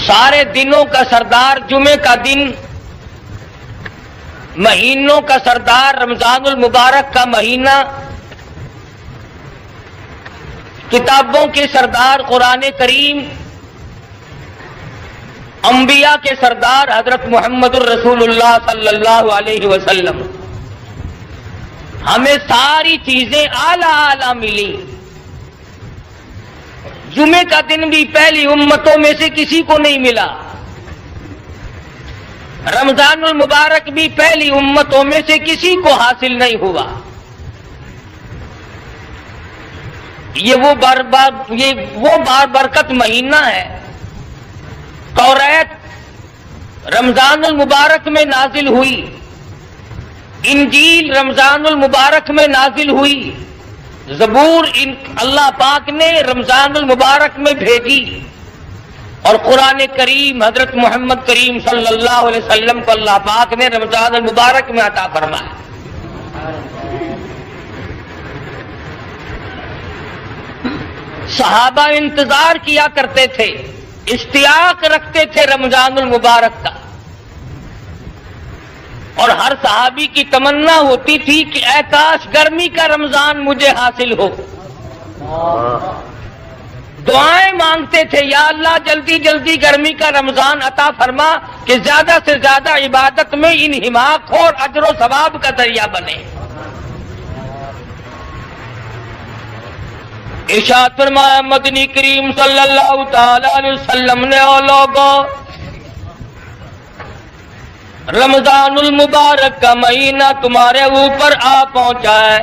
سارے دنوں کا سردار جمعے کا دن، مہینوں کا سردار رمضان المبارک کا مہینہ، کتابوں کے سردار قرآن کریم، انبیاء کے سردار حضرت محمد الرسول اللہ صلی اللہ علیہ وسلم، ہمیں ساری چیزیں اعلیٰ اعلیٰ ملی۔ جمعے کا دن بھی پہلی امتوں میں سے کسی کو نہیں ملا، رمضان المبارک بھی پہلی امتوں میں سے کسی کو حاصل نہیں ہوا۔ یہ وہ بار برکت مہینہ ہے۔ توریت رمضان المبارک میں نازل ہوئی، انجیل رمضان المبارک میں نازل ہوئی، زبور اللہ پاک نے رمضان المبارک میں بھیجی، اور قرآن کریم حضرت محمد کریم صلی اللہ علیہ وسلم کو اللہ پاک نے رمضان المبارک میں عطا فرمایا۔ صحابہ انتظار کیا کرتے تھے، اشتیاق رکھتے تھے رمضان المبارک کا، اور ہر صحابی کی تمنا ہوتی تھی کہ اے کاش گرمی کا رمضان مجھے حاصل ہو۔ دعائیں مانگتے تھے، یا اللہ جلدی جلدی گرمی کا رمضان عطا فرما کہ زیادہ سے زیادہ عبادت میں انہماک ہو اور اجر و ثواب کا ذریعہ بنے۔ ارشاد فرمایا مدنی کریم صلی اللہ تعالی علیہ وسلم نے، او لوگوں، رمضان المبارک کا مہینہ تمہارے اوپر آ پہنچا ہے،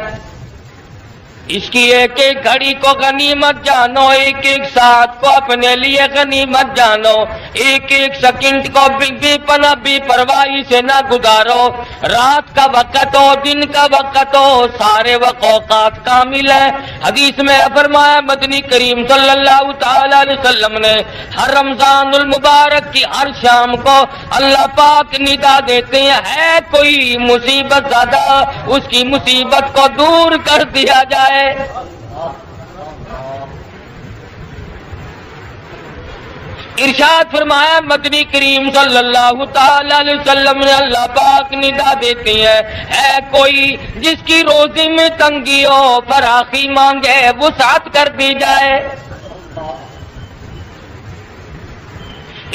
اس کی ایک ایک گھڑی کو غنیمت جانو، ایک ایک ساتھ کو اپنے لیے غنیمت جانو، ایک ایک سیکنڈ کو بے پناہ بے پرواہی سے نہ گزارو۔ رات کا وقت ہو، دن کا وقت ہو، سارے اوقات کامل ہیں۔ حدیث میں فرمایا مدنی کریم صلی اللہ تعالی علیہ وسلم نے، ہر رمضان المبارک کی ہر شام کو اللہ پاک ندا دیتے ہیں، ہے کوئی مصیبت زدہ، اس کی مصیبت کو دور کر دیا جائے۔ ارشاد فرمایا مدنی کریم صلی اللہ تعالی علیہ وسلم نے، اللہ پاک ندا دیتی ہے کوئی جس کی روزی میں تنگی ہو، فراخی مانگے، وسعت کر دی جائے۔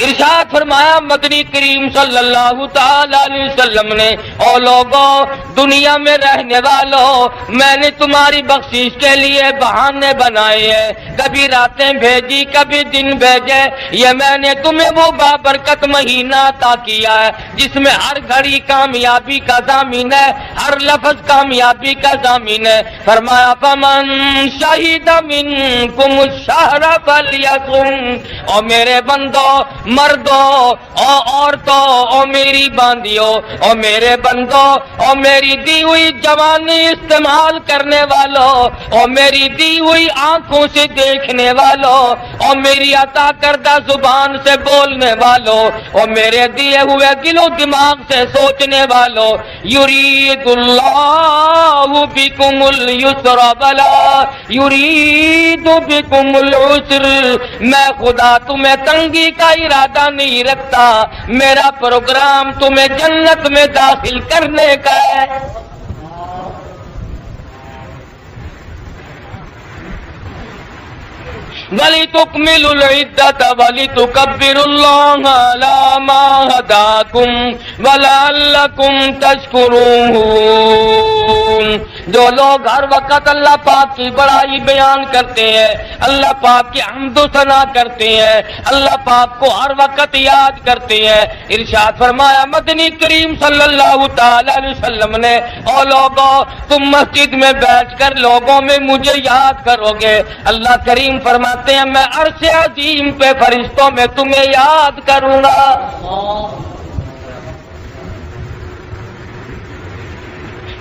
ارشاد فرمایا مدنی کریم صلی اللہ تعالی علیہ وسلم نے، او لوگوں، دنیا میں رہنے والوں، میں نے تمہاری بخشش کے لیے بہانے بنائے ہیں، کبھی راتیں بھیجی، کبھی دن بھیجے، یہ میں نے تمہیں وہ بابرکت مہینہ عطا کیا ہے جس میں ہر گھڑی کامیابی کا ضامن ہے، ہر لفظ کامیابی کا ضامن ہے۔ فرمایا فمن شہید منکم الشہر فلیصم، او میرے بندو، مردوں اور عورتوں اور میری باندیوں اور میرے بندوں اور میری دی ہوئی جوانی استعمال کرنے والوں اور میری دی ہوئی آنکھوں سے دیکھنے والوں اور میری عطا کردہ زبان سے بولنے والوں اور میرے دیے ہوئے دل و دماغ سے سوچنے والوں، یرید اللہ بکم اليسر ولا یرید بکم العسر، میں خدا تمہیں تنگی کا ارادہ نہیں رکھتا، میرا پروگرام تمہیں جنت میں داخل کرنے کا ہے۔ وَلِتُكْمِلُوا الْعِدَّةَ وَلِتُكَبِّرُوا اللَّهَ عَلَى مَا هَدَاكُمْ وَلَعَلَّكُمْ تَشْكُرُونَ۔ جو لوگ ہر وقت اللہ پاک کی بڑائی بیان کرتے ہیں، اللہ پاک کی حمد و ثنا کرتے ہیں، اللہ پاک کو ہر وقت یاد کرتے ہیں، ارشاد فرمایا مدنی کریم صلی اللہ تعالی علیہ وسلم نے، او لوگوں، تم مسجد میں بیٹھ کر لوگوں میں مجھے یاد کرو گے، اللہ کریم فرماتے ہیں میں عرش عظیم پہ فرشتوں میں تمہیں یاد کروں گا۔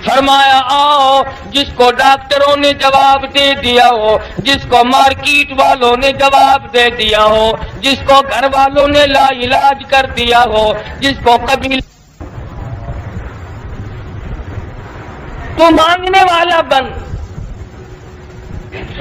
فرمایا آؤ، جس کو ڈاکٹروں نے جواب دے دیا ہو، جس کو مارکیٹ والوں نے جواب دے دیا ہو، جس کو گھر والوں نے لا علاج کر دیا ہو، جس کو کبھی تو مانگنے والا بن،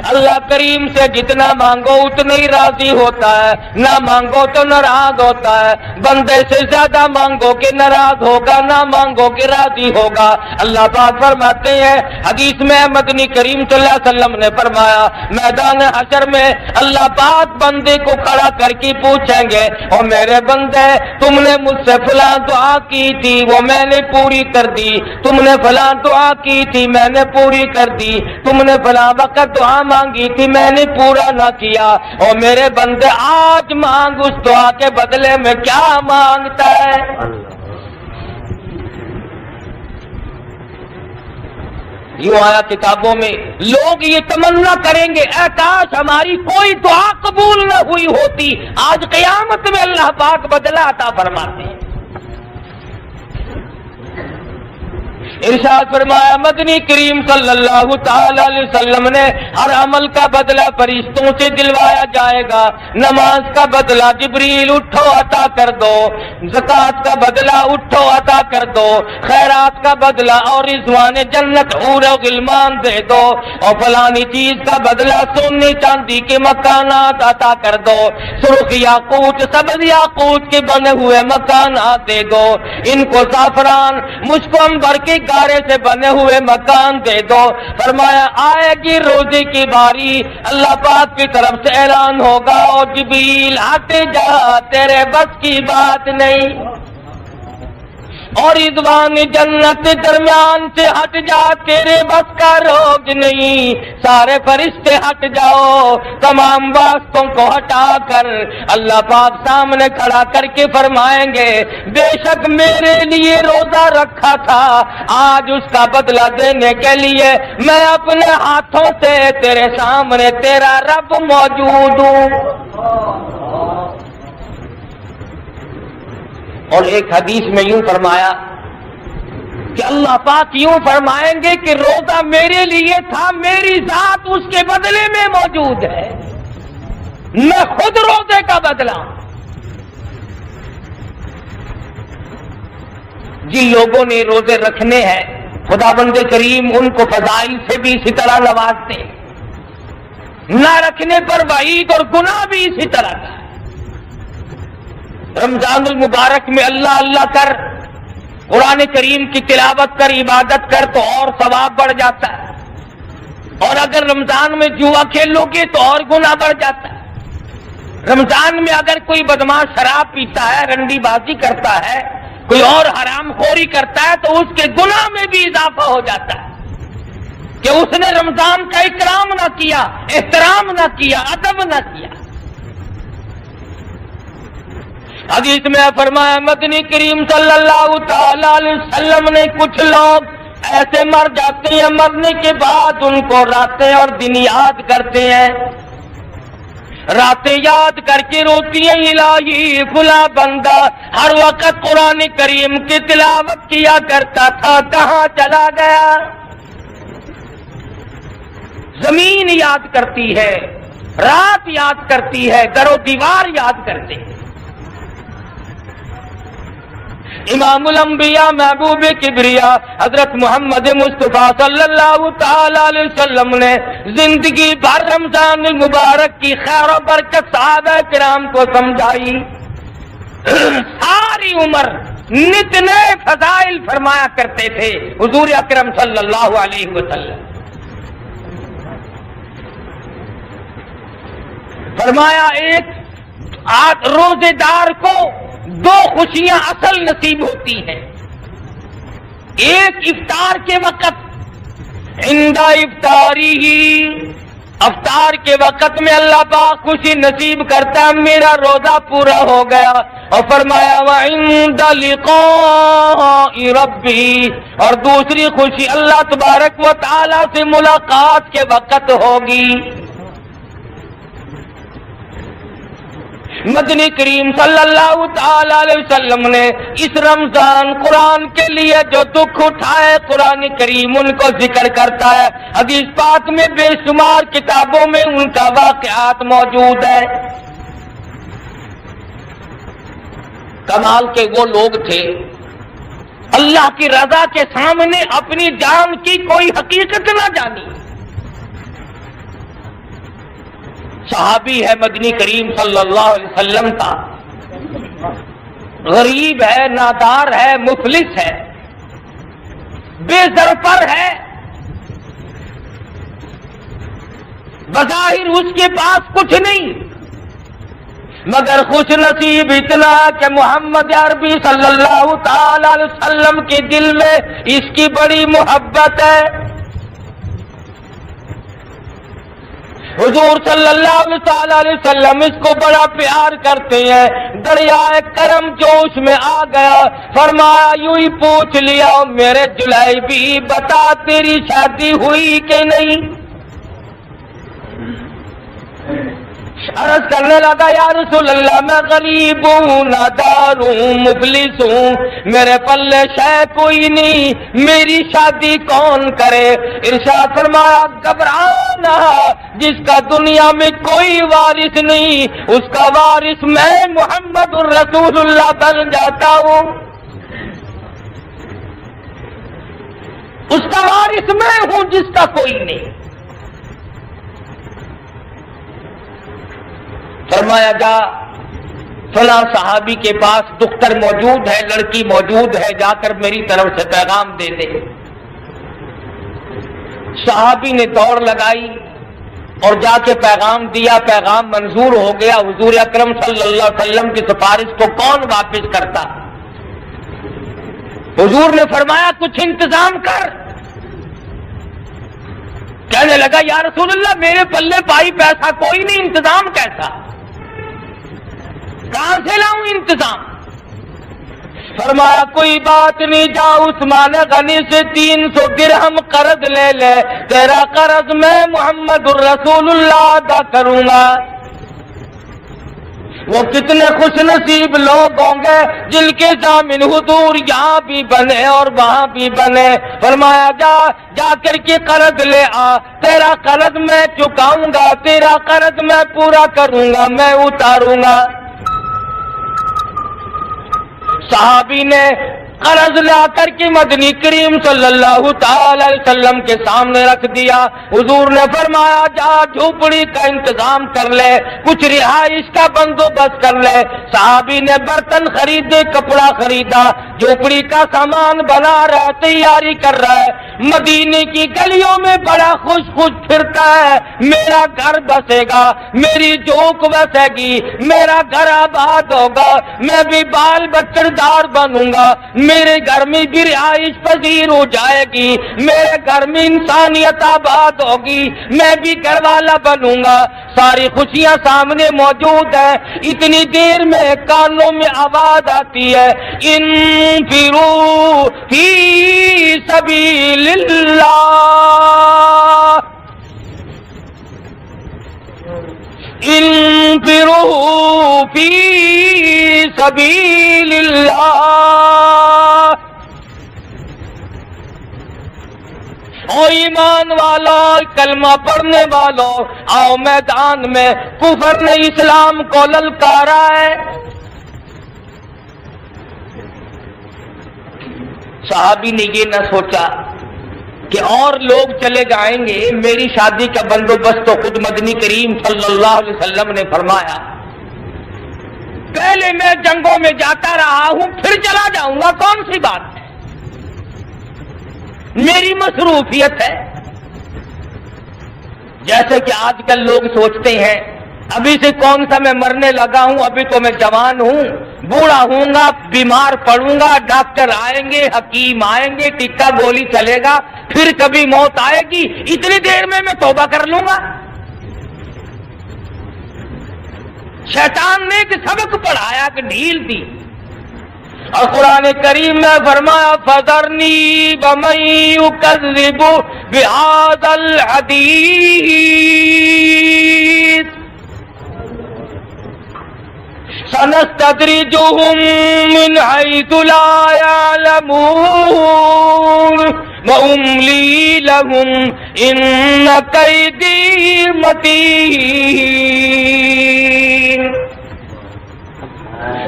اللہ کریم سے جتنا مانگو اتنا ہی راضی ہوتا ہے، نہ مانگو تو ناراض ہوتا ہے۔ بندے سے زیادہ مانگو کہ ناراض ہوگا، نہ مانگو کہ راضی ہوگا۔ اللہ پاک فرماتے ہیں حدیث میں، مدنی کریم صلی اللہ علیہ وسلم نے فرمایا میدان حشر میں اللہ پاک بندے کو کھڑا کر کے پوچھیں گے، اور میرے بندے تم نے مجھ سے فلاں دعا کی تھی وہ میں نے پوری کر دی، تم نے فلاں دعا کی تھی میں نے پوری کر دی، تم نے فلاں وقت دعا مانگی تھی میں نے پورا نہ کیا، اور میرے بندے آج مانگ اس دعا کے بدلے میں کیا مانگتا ہے؟ یوں آیا کتابوں میں، لوگ یہ تمنا کریں گے اے کاش ہماری کوئی دعا قبول نہ ہوئی ہوتی، آج قیامت میں اللہ پاک بدلہ عطا فرماتے ہیں۔ ارشاد فرمایا مدنی کریم صلی اللہ تعالی علیہ وسلم نے، ہر عمل کا بدلہ فرشتوں سے دلوایا جائے گا۔ نماز کا بدلہ جبریل اٹھو عطا کر دو، زکوٰۃ کا بدلہ اٹھو عطا کر دو، خیرات کا بدلہ اور رضوان جنت حور و غلمان دے دو، اور فلانی چیز کا بدلہ سونے چاندی کے مکانات عطا کر دو، سرخ یاقوت سبز یاقوت کے بنے ہوئے مکانات دے دو، ان کو زعفران مشک و عنبر کے گارے سے بنے ہوئے مکان دے دو۔ فرمایا آئے گی روزے کی باری، اللہ پاک کی طرف سے اعلان ہوگا، اور جبریل ہٹ جا تیرے بس کی بات نہیں، اور رضوان جنت درمیان سے ہٹ جا تیرے بس کا روگ نہیں، سارے فرشتے ہٹ جاؤ، تمام واسطوں کو ہٹا کر اللہ پاک سامنے کھڑا کر کے فرمائیں گے بے شک میرے لیے روزہ رکھا تھا، آج اس کا بدلہ دینے کے لیے میں اپنے ہاتھوں سے تیرے سامنے تیرا رب موجود ہوں۔ اور ایک حدیث میں یوں فرمایا کہ اللہ پاک یوں فرمائیں گے کہ روزہ میرے لیے تھا، میری ذات اس کے بدلے میں موجود ہے، میں خود روزے کا بدلہ۔ جن لوگوں نے روزے رکھنے ہیں خداوند کریم ان کو فضائل سے بھی اسی طرح نوازتے ہیں، نہ رکھنے پر وعید اور گناہ بھی اسی طرح کا ہے۔ رمضان المبارک میں اللہ اللہ کر، قرآن کریم کی تلاوت کر، عبادت کر تو اور ثواب بڑھ جاتا ہے، اور اگر رمضان میں جوا کھیلو گے تو اور گناہ بڑھ جاتا ہے۔ رمضان میں اگر کوئی بدماش شراب پیتا ہے، رنڈی بازی کرتا ہے، کوئی اور حرام خوری کرتا ہے تو اس کے گناہ میں بھی اضافہ ہو جاتا ہے کہ اس نے رمضان کا اکرام نہ کیا، احترام نہ کیا، ادب نہ کیا۔ حدیث میں فرمایا مدنی کریم صلی اللہ تعالی علیہ وسلم نے، کچھ لوگ ایسے مر جاتے ہیں مرنے کے بعد ان کو راتیں اور دن یاد کرتے ہیں، راتیں یاد کر کے روتی ہیں الہی فلاں بندہ ہر وقت قرآن کریم کی تلاوت کیا کرتا تھا کہاں چلا گیا۔ زمین یاد کرتی ہے، رات یاد کرتی ہے، در و دیوار یاد کرتے ہیں۔ امام الانبیاء محبوب کبریا حضرت محمد مصطفیٰ صلی اللہ تعالی علیہ وسلم نے زندگی بھر رمضان المبارک کی خیر و برکت صحابہ کرام کو سمجھائی، ساری عمر نت نئے فضائل فرمایا کرتے تھے حضور اکرم صلی اللہ علیہ وسلم۔ فرمایا ایک روزے دار کو دو خوشیاں اصل نصیب ہوتی ہیں، ایک افطار کے وقت عند افطاری ہی، افطار کے وقت میں اللہ پاک خوشی نصیب کرتا ہے میرا روزہ پورا ہو گیا، اور فرمایا وعند لقاء ربی، اور دوسری خوشی اللہ تبارک و تعالی سے ملاقات کے وقت ہوگی۔ مدنی کریم صلی اللہ تعالی علیہ وسلم نے اس رمضان قرآن کے لیے جو دکھ اٹھائے قرآن کریم ان کو ذکر کرتا ہے، حدیث پاک میں بے شمار کتابوں میں ان کا واقعات موجود ہے۔ کمال کے وہ لوگ تھے اللہ کی رضا کے سامنے اپنی جان کی کوئی حقیقت نہ جانی، صحابی ہے مدنی کریم صلی اللہ علیہ وسلم کا، غریب ہے، نادار ہے، مفلس ہے، بے زرفر ہے، بظاہر اس کے پاس کچھ نہیں، مگر خوش نصیب اتنا کہ محمد عربی صلی اللہ تعالی علیہ وسلم کے دل میں اس کی بڑی محبت ہے۔ حضور صلی اللہ علیہ وسلم اس کو بڑا پیار کرتے ہیں۔ دریائے کرم جوش میں آ گیا، فرمایا یوں ہی پوچھ لیا میرے جلیبی بتا تیری شادی ہوئی کہ نہیں؟ عرض کرنے لگا یا رسول اللہ میں غریب ہوں، نادار ہوں، مفلس ہوں، میرے پلے شے کوئی نہیں، میری شادی کون کرے؟ ارشاد فرمایا گھبرانا، جس کا دنیا میں کوئی وارث نہیں اس کا وارث میں محمد الرسول اللہ بن جاتا ہوں، اس کا وارث میں ہوں جس کا کوئی نہیں۔ فرمایا جا فلاں صحابی کے پاس دختر موجود ہے، لڑکی موجود ہے، جا کر میری طرف سے پیغام دے دے۔ صحابی نے دوڑ لگائی اور جا کے پیغام دیا، پیغام منظور ہو گیا۔ حضور اکرم صلی اللہ علیہ وسلم کی سفارش کو کون واپس کرتا؟ حضور نے فرمایا کچھ انتظام کر۔ کہنے لگا یا رسول اللہ میرے پلے پائی پیسہ کوئی نہیں، انتظام کیسا؟ کہاں سے لاؤں انتظام؟ فرمایا کوئی بات نہیں، جا عثمان غنی سے 300 درہم قرض لے لے، تیرا قرض میں محمد الرسول اللہ ادا کروں گا۔ وہ کتنے خوش نصیب لوگ ہوں گے جن کے ضامن حضور یہاں بھی بنے اور وہاں بھی بنے۔ فرمایا جا کر کے قرض لے آ، تیرا قرض میں چکاؤں گا، تیرا قرض میں پورا کروں گا، میں اتاروں گا۔ صحابی نے قرض لا کر کے مدنی کریم صلی اللہ تعالی علیہ وسلم کے سامنے رکھ دیا۔ حضور نے فرمایا جا جھوپڑی کا انتظام کر لے، کچھ رہائش کا بندوبست کر لے۔ صحابی نے برتن خریدے، کپڑا خریدا، جھوپڑی کا سامان بنا رہا ہے، تیاری کر رہا ہے۔ مدینے کی گلیوں میں بڑا خوش پھرتا ہے، میرا گھر بسے گا، میری جھونک بسے گی، میرا گھر آباد ہوگا، میں بھی بال بچڑ دار بنوں گا، میرے گھر میں بھی رہائش پذیر ہو جائے گی، میرے گھر میں انسانیت آباد ہوگی، میں بھی گھر والا بنوں گا۔ ساری خوشیاں سامنے موجود ہیں، اتنی دیر میں کانوں میں آواز آتی ہے انفروا فی سبیل اللہ، انفروا فی سبیل اللہ۔ او ایمان والا، کلمہ پڑھنے والوں، آؤ میدان میں، کفر نے اسلام کو للکارا ہے۔ صحابی نے یہ نہ سوچا کہ اور لوگ چلے جائیں گے، میری شادی کا بندوبست تو خود مدنی کریم صلی اللہ علیہ وسلم نے فرمایا۔ پہلے میں جنگوں میں جاتا رہا ہوں، پھر چلا جاؤں گا، کون سی بات ہے، میری مصروفیت ہے۔ جیسے کہ آج کل لوگ سوچتے ہیں ابھی سے کون سا میں مرنے لگا ہوں، ابھی تو میں جوان ہوں، بوڑھا ہوں گا، بیمار پڑوں گا، ڈاکٹر آئیں گے، حکیم آئیں گے، ٹکا گولی چلے گا، پھر کبھی موت آئے گی، اتنی دیر میں توبہ کر لوں گا۔ شیطان نے ایک سبق پڑھایا کہ ڈھیل دی، اور قرآن کریم میں فرمایا فَذَرْنِي وَمَن يُكَذِّبُ بِهَذَا الْحَدِيثِ سَنَسْتَدْرِجُهُم مِّنْ حَيْثُ لَا يَعْلَمُونَ وَأُمْلِي لَهُمْ إِنَّ كَيْدِي مَتِينٌ۔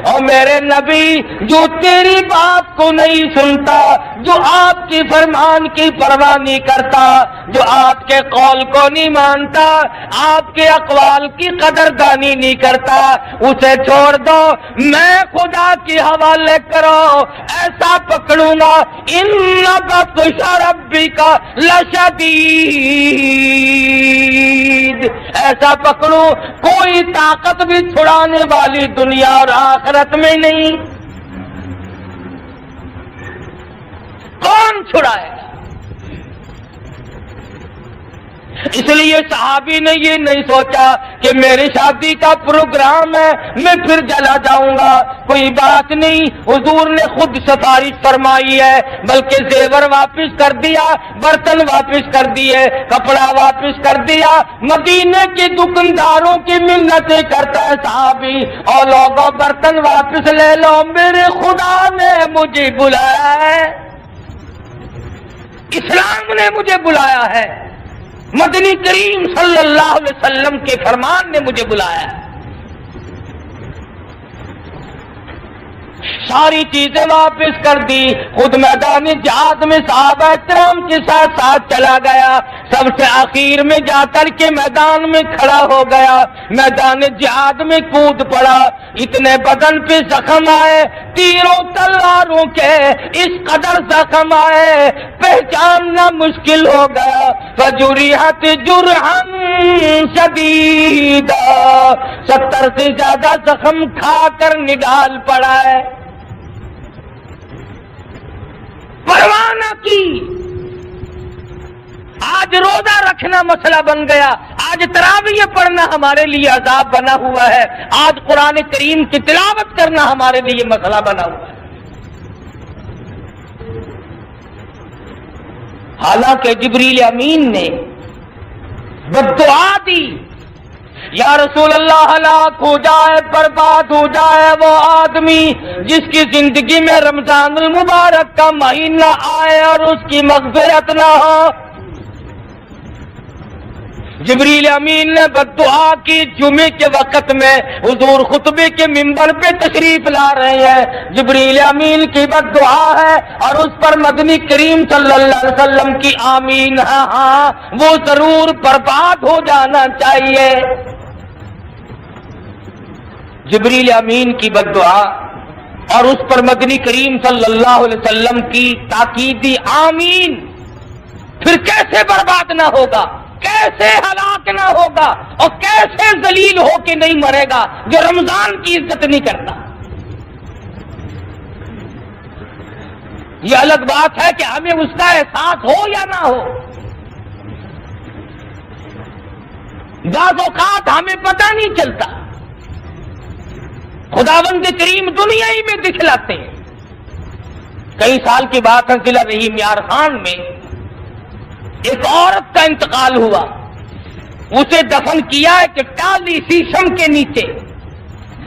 اور میرے نبی جو تیری بات کو نہیں سنتا، جو آپ کی فرمان کی پرواہ نہیں کرتا، جو آپ کے قول کو نہیں مانتا، آپ کے اقوال کی قدردانی نہیں کرتا، اسے چھوڑ دو، میں خدا کے حوالے کرو، ایسا پکڑوں گا ان بطش ربک لشدید، ایسا پکڑوں کوئی طاقت بھی چھڑانے والی دنیا اور آخرت میں نہیں۔ کون چھڑائے گا؟ اس لیے صحابی نے یہ نہیں سوچا کہ میری شادی کا پروگرام ہے میں پھر چلا جاؤں گا، کوئی بات نہیں، حضور نے خود سفارش فرمائی ہے، بلکہ زیور واپس کر دیا، برتن واپس کر دیے، کپڑا واپس کر دیا، مدینے کے دکانداروں کی منتیں کرتا ہے صحابی، اور لوگوں برتن واپس لے لو، میرے خدا نے مجھے بلایا ہے، اسلام نے مجھے بلایا ہے، مدنی کریم صلی اللہ علیہ وسلم کے فرمان نے مجھے بلایا ہے۔ ساری چیزیں واپس کر دی، خود میدان جہاد میں صحابہ کرام کے ساتھ ساتھ چلا گیا، سب سے آخر میں جا کر کے میدان میں کھڑا ہو گیا، میدان جہاد میں کود پڑا، اتنے بدن پہ زخم آئے، تیروں تلواروں کے اس قدر زخم آئے پہچاننا مشکل ہو گیا، فجرحت جرحا شدیدا، 70 سے زیادہ زخم کھا کر نڈال پڑا ہے، پرواہ نہ کی۔ آج روزہ رکھنا مسئلہ بن گیا، آج تراویح پڑھنا ہمارے لیے عذاب بنا ہوا ہے، آج قرآن کریم کی تلاوت کرنا ہمارے لیے مسئلہ بنا ہوا ہے۔ حالانکہ جبریل امین نے بددعا دی، یا رسول اللہ ہلاک ہو جائے، برباد ہو جائے وہ آدمی جس کی زندگی میں رمضان المبارک کا مہینہ آئے اور اس کی مغفرت نہ ہو۔ جبریل امین نے بددعا کی، جمعے کے وقت میں حضور خطبے کے منبر پہ تشریف لا رہے ہیں، جبریل امین کی بددعا ہے اور اس پر مدنی کریم صلی اللہ علیہ وسلم کی آمین، ہاں وہ ضرور برباد ہو جانا چاہیے۔ جبریل امین کی بددعا اور اس پر مدنی کریم صلی اللہ علیہ وسلم کی تاکیدی آمین، پھر کیسے برباد نہ ہوگا، کیسے ہلاک نہ ہوگا، اور کیسے ذلیل ہو کے نہیں مرے گا جو رمضان کی عزت نہیں کرتا۔ یہ الگ بات ہے کہ ہمیں اس کا احساس ہو یا نہ ہو، بعض اوقات ہمیں پتہ نہیں چلتا، خداوند کریم دنیا ہی میں دکھلاتے ہیں۔ کئی سال کی بات ہے، ضلع رحیم یار خان میں ایک عورت کا انتقال ہوا، اسے دفن کیا ایک ٹالی شیشم کے نیچے،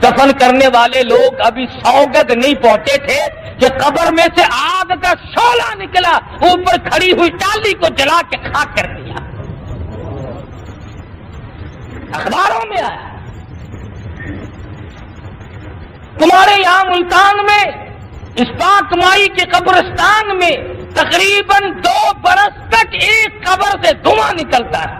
دفن کرنے والے لوگ ابھی 100 گز نہیں پہنچے تھے کہ قبر میں سے آگ کا شعلہ نکلا، اوپر کھڑی ہوئی ٹالی کو جلا کے خاک کر دیا، اخباروں میں آیا۔ تمہارے یہاں ملتان میں اس پاک مائی کے قبرستان میں تقریباً 2 برس تک ایک قبر سے دھواں نکلتا ہے،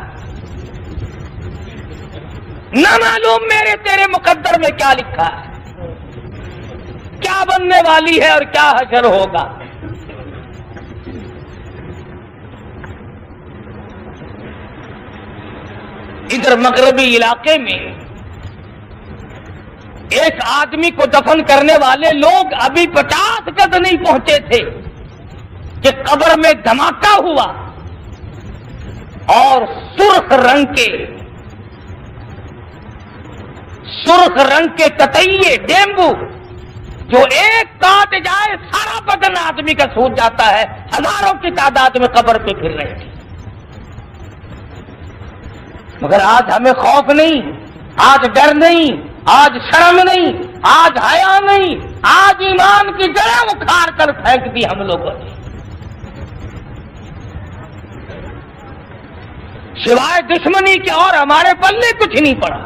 نہ معلوم میرے تیرے مقدر میں کیا لکھا ہے، کیا بننے والی ہے اور کیا حشر ہوگا۔ ادھر مغربی علاقے میں ایک آدمی کو دفن کرنے والے لوگ ابھی 50 گز نہیں پہنچے تھے کہ قبر میں دھماکہ ہوا اور سرخ رنگ کے تتئیے ڈیمبو جو ایک کاٹ جائے سارا بدن آدمی کا سوج جاتا ہے، ہزاروں کی تعداد میں قبر پہ پھر رہے تھے۔ مگر آج ہمیں خوف نہیں، آج ڈر نہیں، آج شرم نہیں، آج حیا نہیں، آج ایمان کی جڑیں اکھاڑ کر پھینک دی ہم لوگوں نے، سوائے دشمنی کے اور ہمارے پلے کچھ نہیں پڑا۔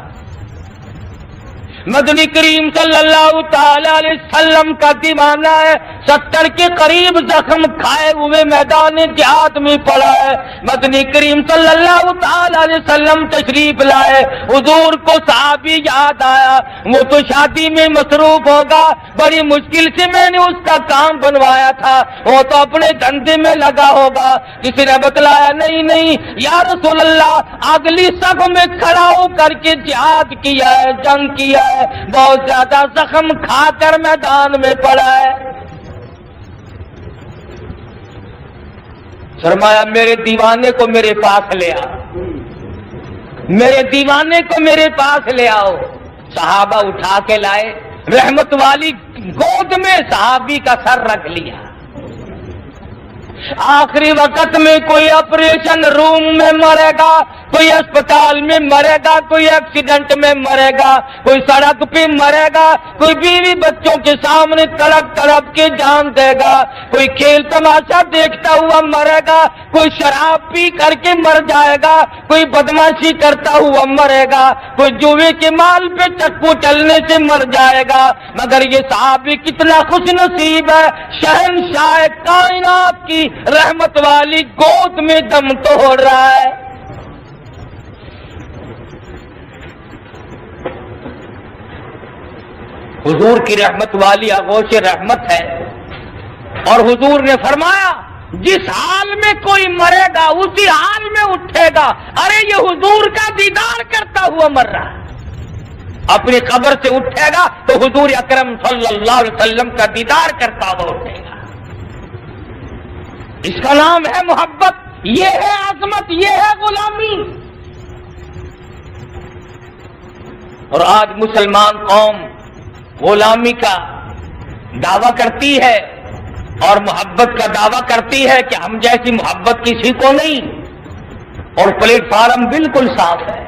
مدنی کریم صلی اللہ تعالی علیہ وسلم کا دیوانہ ہے، 70 کے قریب زخم کھائے ہوئے میدان جہاد میں پڑا ہے۔ مدنی کریم صلی اللہ تعالی علیہ وسلم تشریف لائے، حضور کو صحابی یاد آیا، وہ تو شادی میں مصروف ہوگا، بڑی مشکل سے میں نے اس کا کام بنوایا تھا، وہ تو اپنے دھندے میں لگا ہوگا۔ کسی نے بتلایا نہیں یا رسول اللہ اگلی صف میں کھڑا ہو کر کے جہاد کیا ہے، جنگ کیا ہے، بہت زیادہ زخم کھا کر میدان میں پڑا ہے۔ فرمایا میرے دیوانے کو میرے پاس لے آؤ، میرے دیوانے کو میرے پاس لے آؤ۔ صحابہ اٹھا کے لائے، رحمت والی گود میں صحابی کا سر رکھ لیا۔ آخری وقت میں کوئی آپریشن روم میں مرے گا، کوئی اسپتال میں مرے گا، کوئی ایکسیڈنٹ میں مرے گا، کوئی سڑک پہ مرے گا، کوئی بیوی بچوں کے سامنے تڑپ تڑپ کے جان دے گا، کوئی کھیل تماشا دیکھتا ہوا مرے گا، کوئی شراب پی کر کے مر جائے گا، کوئی بدماشی کرتا ہوا مرے گا، کوئی جوے کے مال پہ چکو چلنے سے مر جائے گا، مگر یہ صحابی کتنا خوش نصیب ہے، شہنشاہ کائنات کی رحمت والی گود میں دم توڑ رہا ہے۔ حضور کی رحمت والی آغوش رحمت ہے، اور حضور نے فرمایا جس حال میں کوئی مرے گا اسی حال میں اٹھے گا۔ ارے یہ حضور کا دیدار کرتا ہوا مر رہا ہے، اپنی قبر سے اٹھے گا تو حضور اکرم صلی اللہ علیہ وسلم کا دیدار کرتا ہوا اٹھے گا۔ اس کا نام ہے محبت، یہ ہے عظمت، یہ ہے غلامی۔ اور آج مسلمان قوم غلامی کا دعویٰ کرتی ہے اور محبت کا دعویٰ کرتی ہے کہ ہم جیسی محبت کسی کو نہیں، اور پلیٹ فارم بالکل صاف ہے،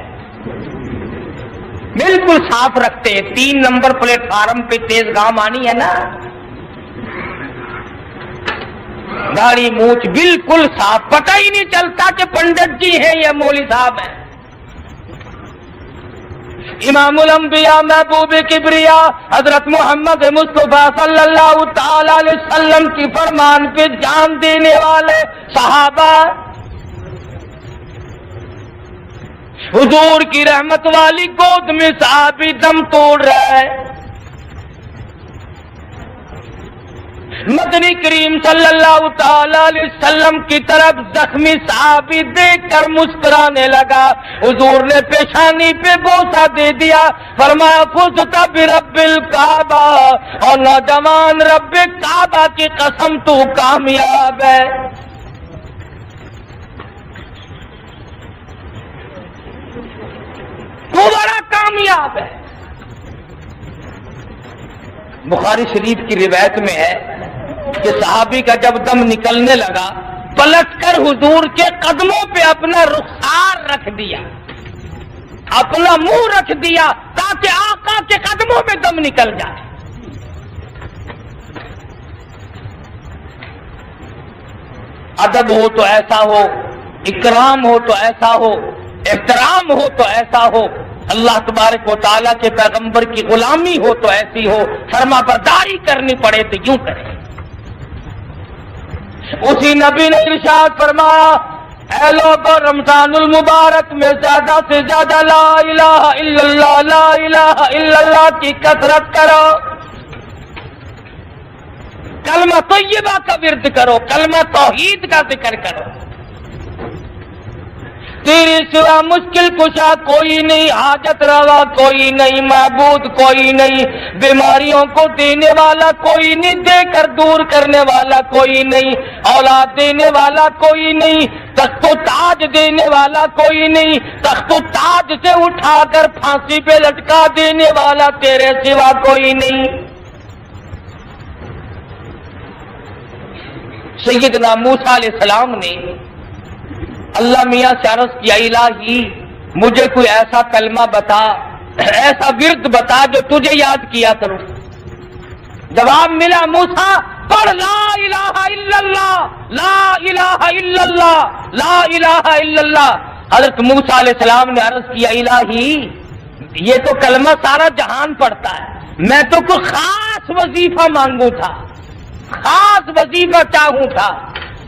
بالکل صاف رکھتے ہیں۔ 3 نمبر پلیٹ فارم پہ تیز گام آنی ہے نا، داڑھی مونچھ بالکل صاف، پتہ ہی نہیں چلتا کہ پنڈت جی ہیں یا مولوی صاحب ہیں۔ امام الانبیاء محبوب کبریا حضرت محمد مصطفیٰ صلی اللہ تعالی علیہ وسلم کی فرمان پہ جان دینے والے صحابہ، حضور کی رحمت والی گود میں صحابی دم توڑ رہا ہے۔ مدنی کریم صلی اللہ تعالی علیہ وسلم کی طرف زخمی صحابی دیکھ کر مسکرانے لگا، حضور نے پیشانی پہ بوسہ دے دیا، فرمایا فزت برب الکعبہ، اور نوجوان رب کعبہ کی قسم تو کامیاب ہے۔ تو بڑا کامیاب ہے۔ بخاری شریف کی روایت میں ہے کہ صحابی کا جب دم نکلنے لگا پلٹ کر حضور کے قدموں پہ اپنا رخسار رکھ دیا، اپنا منہ رکھ دیا تاکہ آقا کے قدموں میں دم نکل جائے۔ ادب ہو تو ایسا ہو، اکرام ہو تو ایسا ہو، احترام ہو تو ایسا ہو، اللہ تبارک و تعالیٰ کے پیغمبر کی غلامی ہو تو ایسی ہو، فرما برداری کرنی پڑے تو یوں کرے۔ اسی نبی نے ارشاد فرمایا اے لوگو رمضان المبارک میں زیادہ سے زیادہ لا الہ الا اللہ، لا الہ الا اللہ کی کثرت کرو، کلمہ طیبہ کا ورد کرو، کلمہ توحید کا ذکر کرو۔ تیرے سوا مشکل کشا کوئی نہیں، حاجت روا کوئی نہیں، معبود کوئی نہیں، بیماریوں کو دینے والا کوئی نہیں، دے کر دور کرنے والا کوئی نہیں، اولاد دینے والا کوئی نہیں، تخت و تاج دینے والا کوئی نہیں، تخت و تاج سے اٹھا کر پھانسی پہ لٹکا دینے والا تیرے سوا کوئی نہیں۔ سیدنا موسیٰ علیہ السلام نے اللہ میاں سے عرض کیا الہی مجھے کوئی ایسا کلمہ بتا، ایسا ورد بتا جو تجھے یاد کیا کروں۔ جواب ملا موسیٰ پڑھ لا الہ الا اللہ، لا الہ الا اللہ، لا الہ الا اللہ۔ حضرت موسیٰ علیہ السلام نے عرض کیا الہی یہ تو کلمہ سارا جہان پڑھتا ہے، میں تو کوئی خاص وظیفہ مانگوں تھا، خاص وظیفہ چاہوں تھا،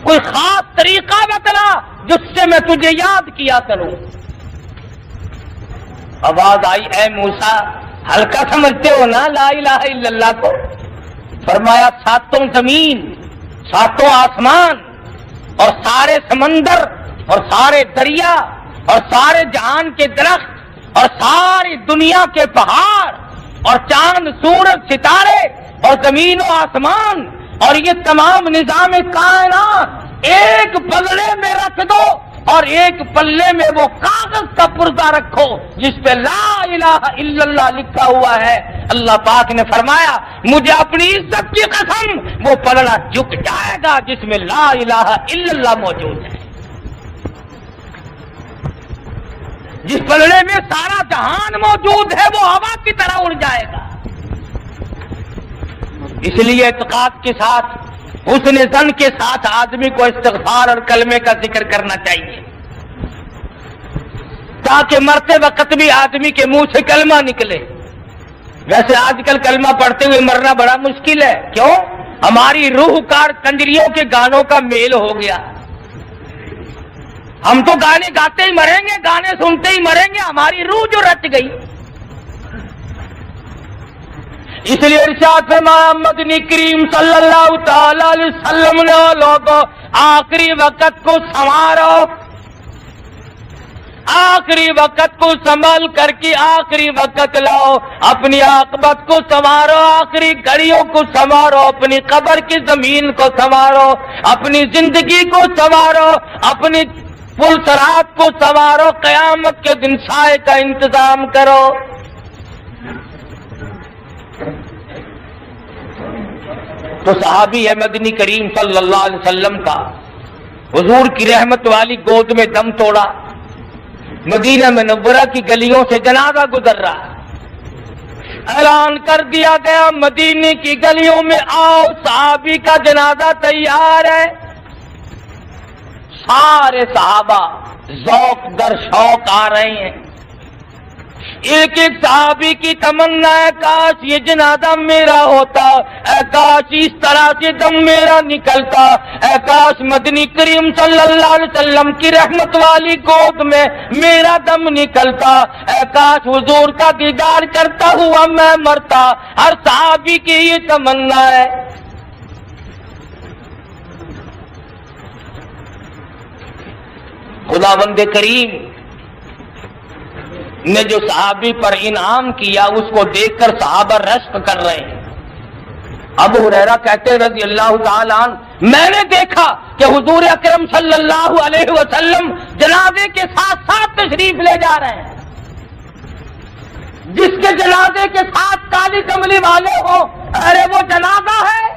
کوئی خاص طریقہ بتلا جس سے میں تجھے یاد کیا کروں۔ آواز آئی، اے موسیٰ ہلکا سمجھتے ہو نا لا الہ الا اللہ کو؟ فرمایا ساتوں زمین، ساتوں آسمان اور سارے سمندر اور سارے دریا اور سارے جہان کے درخت اور ساری دنیا کے پہاڑ اور چاند سورج ستارے اور زمین و آسمان اور یہ تمام نظام کائنات ایک پلڑے میں رکھ دو اور ایک پلے میں وہ کاغذ کا پردہ رکھو جس پہ لا الہ الا اللہ لکھا ہوا ہے۔ اللہ پاک نے فرمایا مجھے اپنی عزت کی قسم وہ پلڑا جھک جائے گا جس میں لا الہ الا اللہ موجود ہے، جس پلڑے میں سارا جہان موجود ہے وہ ہوا کی طرح اڑ جائے گا۔ اس لیے اعتقاد کے ساتھ، حسن ظن کے ساتھ آدمی کو استغفار اور کلمے کا ذکر کرنا چاہیے تاکہ مرتے وقت بھی آدمی کے منہ سے کلمہ نکلے۔ ویسے آج کل کلمہ پڑھتے ہوئے مرنا بڑا مشکل ہے، کیوں؟ ہماری روح کار کنجریوں کے گانوں کا میل ہو گیا۔ ہم تو گانے گاتے ہی مریں گے، گانے سنتے ہی مریں گے، ہماری روح جو رچ گئی۔ اس لیے ارشاد فرمایا مدنی کریم صلی اللہ تعالی علیہ وسلم نے لوگوں آخری وقت کو سنوارو، آخری وقت کو سنبھال کر کے آخری وقت لاؤ، اپنی عاقبت کو سنوارو، آخری گھڑیوں کو سنوارو، اپنی قبر کی زمین کو سنوارو، اپنی زندگی کو سنوارو، اپنی پل صراط کو سنوارو، قیامت کے دن سائے کا انتظام کرو۔ تو صحابی ہے مدنی کریم صلی اللہ علیہ وسلم کا، حضور کی رحمت والی گود میں دم توڑا، مدینہ منورہ کی گلیوں سے جنازہ گزر رہا، اعلان کر دیا گیا مدینے کی گلیوں میں آؤ صحابی کا جنازہ تیار ہے۔ سارے صحابہ ذوق در شوق آ رہے ہیں، ایک ایک صحابی کی تمنا ہے کاش یہ جنازہ میرا ہوتا، اے کاش اس طرح سے دم میرا نکلتا، اے کاش مدنی کریم صلی اللہ علیہ وسلم کی رحمت والی گود میں میرا دم نکلتا، اے کاش حضور کا دیدار کرتا ہوا میں مرتا۔ ہر صحابی کی یہ تمنا ہے۔ خداوند کریم نے جو صحابی پر انعام کیا اس کو دیکھ کر صحابہ رشک کر رہے ہیں۔ ابو ہریرہ کہتے رضی اللہ تعالی عنہ میں نے دیکھا کہ حضور اکرم صلی اللہ علیہ وسلم جنازے کے ساتھ ساتھ تشریف لے جا رہے ہیں۔ جس کے جنازے کے ساتھ کالی کملی والے ہو، ارے وہ جنازہ ہے،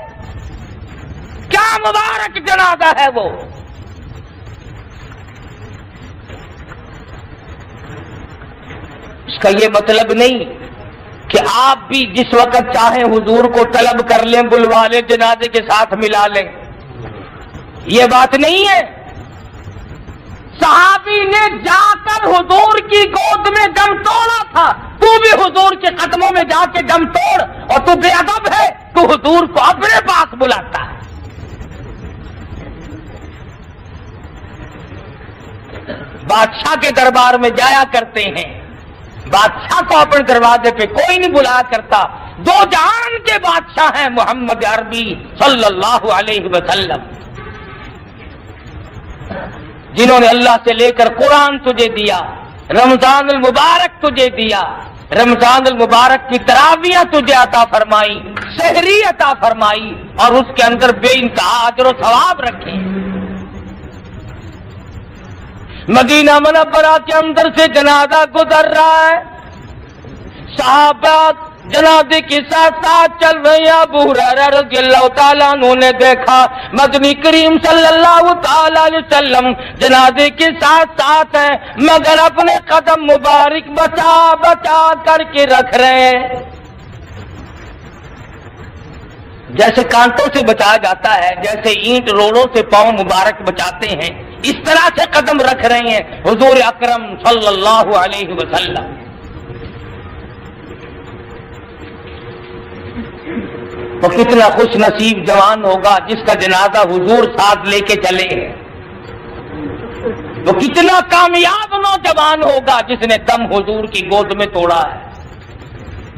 کیا مبارک جنازہ ہے وہ۔ اس کا یہ مطلب نہیں کہ آپ بھی جس وقت چاہیں حضور کو طلب کر لیں، بلوا لیں، جنازے کے ساتھ ملا لیں، یہ بات نہیں ہے۔ صحابی نے جا کر حضور کی گود میں دم توڑا تھا، تو بھی حضور کے قدموں میں جا کے دم توڑ، اور تو بے ادب ہے، تو حضور کو اپنے پاس بلاتا ہے۔ بادشاہ کے دربار میں جایا کرتے ہیں، بادشاہ کو اپنے دروازے پہ کوئی نہیں بلایا کرتا، دو جہان کے بادشاہ ہیں محمد عربی صلی اللہ علیہ وسلم، جنہوں نے اللہ سے لے کر قرآن تجھے دیا، رمضان المبارک تجھے دیا، رمضان المبارک کی تراویح تجھے عطا فرمائی، سحری عطا فرمائی، اور اس کے اندر بے انتہا اجر و ثواب رکھے۔ مدینہ منورہ کے اندر سے جنازہ گزر رہا ہے، صحابہ جنازے کے ساتھ ساتھ چل رہے ہیں۔ ابو ہریرہ رضی اللہ تعالیٰ عنہ نے دیکھا مدنی کریم صلی اللہ تعالیٰ علیہ وسلم جنازے کے ساتھ ساتھ ہیں، مگر اپنے قدم مبارک بچا بچا کر کے رکھ رہے ہیں، جیسے کانٹوں سے بچایا جاتا ہے، جیسے اینٹ روڑوں سے پاؤں مبارک بچاتے ہیں، اس طرح سے قدم رکھ رہے ہیں حضور اکرم صلی اللہ علیہ وسلم۔ تو کتنا خوش نصیب جوان ہوگا جس کا جنازہ حضور ساتھ لے کے چلے ہیں. وہ کتنا کامیاب نوجوان ہوگا جس نے دم حضور کی گود میں توڑا ہے.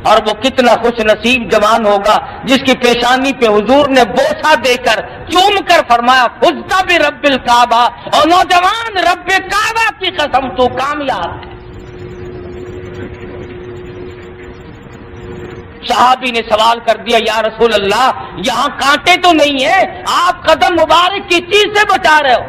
اور وہ کتنا خوش نصیب جوان ہوگا جس کی پیشانی پہ حضور نے بوسہ دے کر چوم کر فرمایا فزت برب الکعبہ، اور نوجوان رب کعبہ کی قسم تو کامیاب ہے. صحابی نے سوال کر دیا یا رسول اللہ یہاں کانٹے تو نہیں ہیں، آپ قدم مبارک کی چیز سے بچا رہے ہو.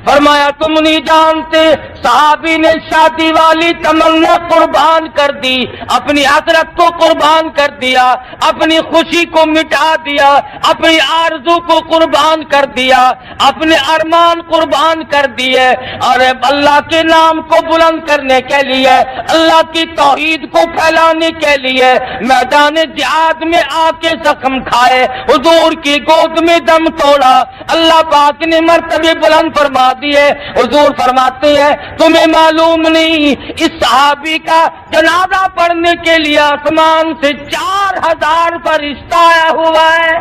فرمایا تم نہیں جانتے صحابی نے شادی والی تمنا قربان کر دی، اپنی حسرت کو قربان کر دیا، اپنی خوشی کو مٹا دیا، اپنی آرزو کو قربان کر دیا، اپنے ارمان قربان کر دیے، اور اللہ کے نام کو بلند کرنے کے لیے، اللہ کی توحید کو پھیلانے کے لیے میدان جہاد میں آ کے زخم کھائے، حضور کی گود میں دم توڑا. اللہ پاک نے مرتبے بلند فرما دیے. حضور فرماتے ہیں تمہیں معلوم نہیں اس صحابی کا جنازہ پڑھنے کے لیے آسمان سے 4000 فرشتہ آیا ہوا ہے.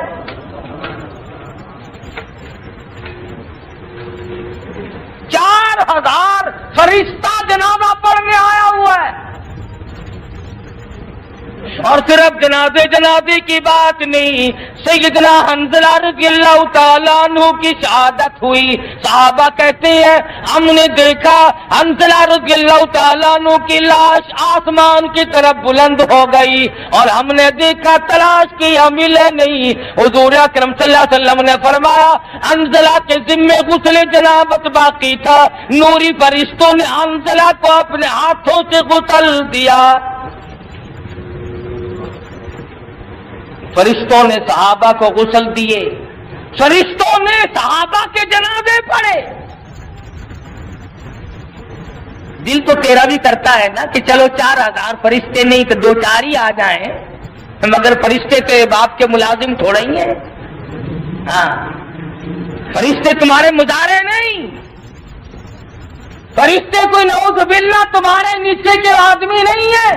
4000 فرشتہ جنازہ پڑھنے آیا ہوا ہے. اور صرف جنازے کی بات نہیں، سیدنا حنظلہ رضی اللہ تعالیٰ عنہ کی شہادت ہوئی. صحابہ کہتے ہیں ہم نے دیکھا حنظلہ رضی اللہ تعالیٰ عنہ کی لاش آسمان کی طرف بلند ہو گئی، اور ہم نے دیکھا تلاش کیا ملے نہیں. حضور اکرم صلی اللہ علیہ وسلم نے فرمایا حنظلہ کے ذمے غسل جنابت باقی تھا، نوری فرشتوں نے حنظلہ کو اپنے ہاتھوں سے غسل دیا. فرشتوں نے صحابہ کو غسل دیے، فرشتوں نے صحابہ کے جنازے پڑھے. دل تو تیرا بھی کرتا ہے نا کہ چلو 4000 فرشتے نہیں تو 2-4 ہی آ جائیں، مگر فرشتے تیرے باپ کے ملازم تھوڑا ہی ہیں. ہاں فرشتے تمہارے مظاہرے نہیں، فرشتے کوئی نعوذ باللہ تمہارے نیچے کے آدمی نہیں ہیں.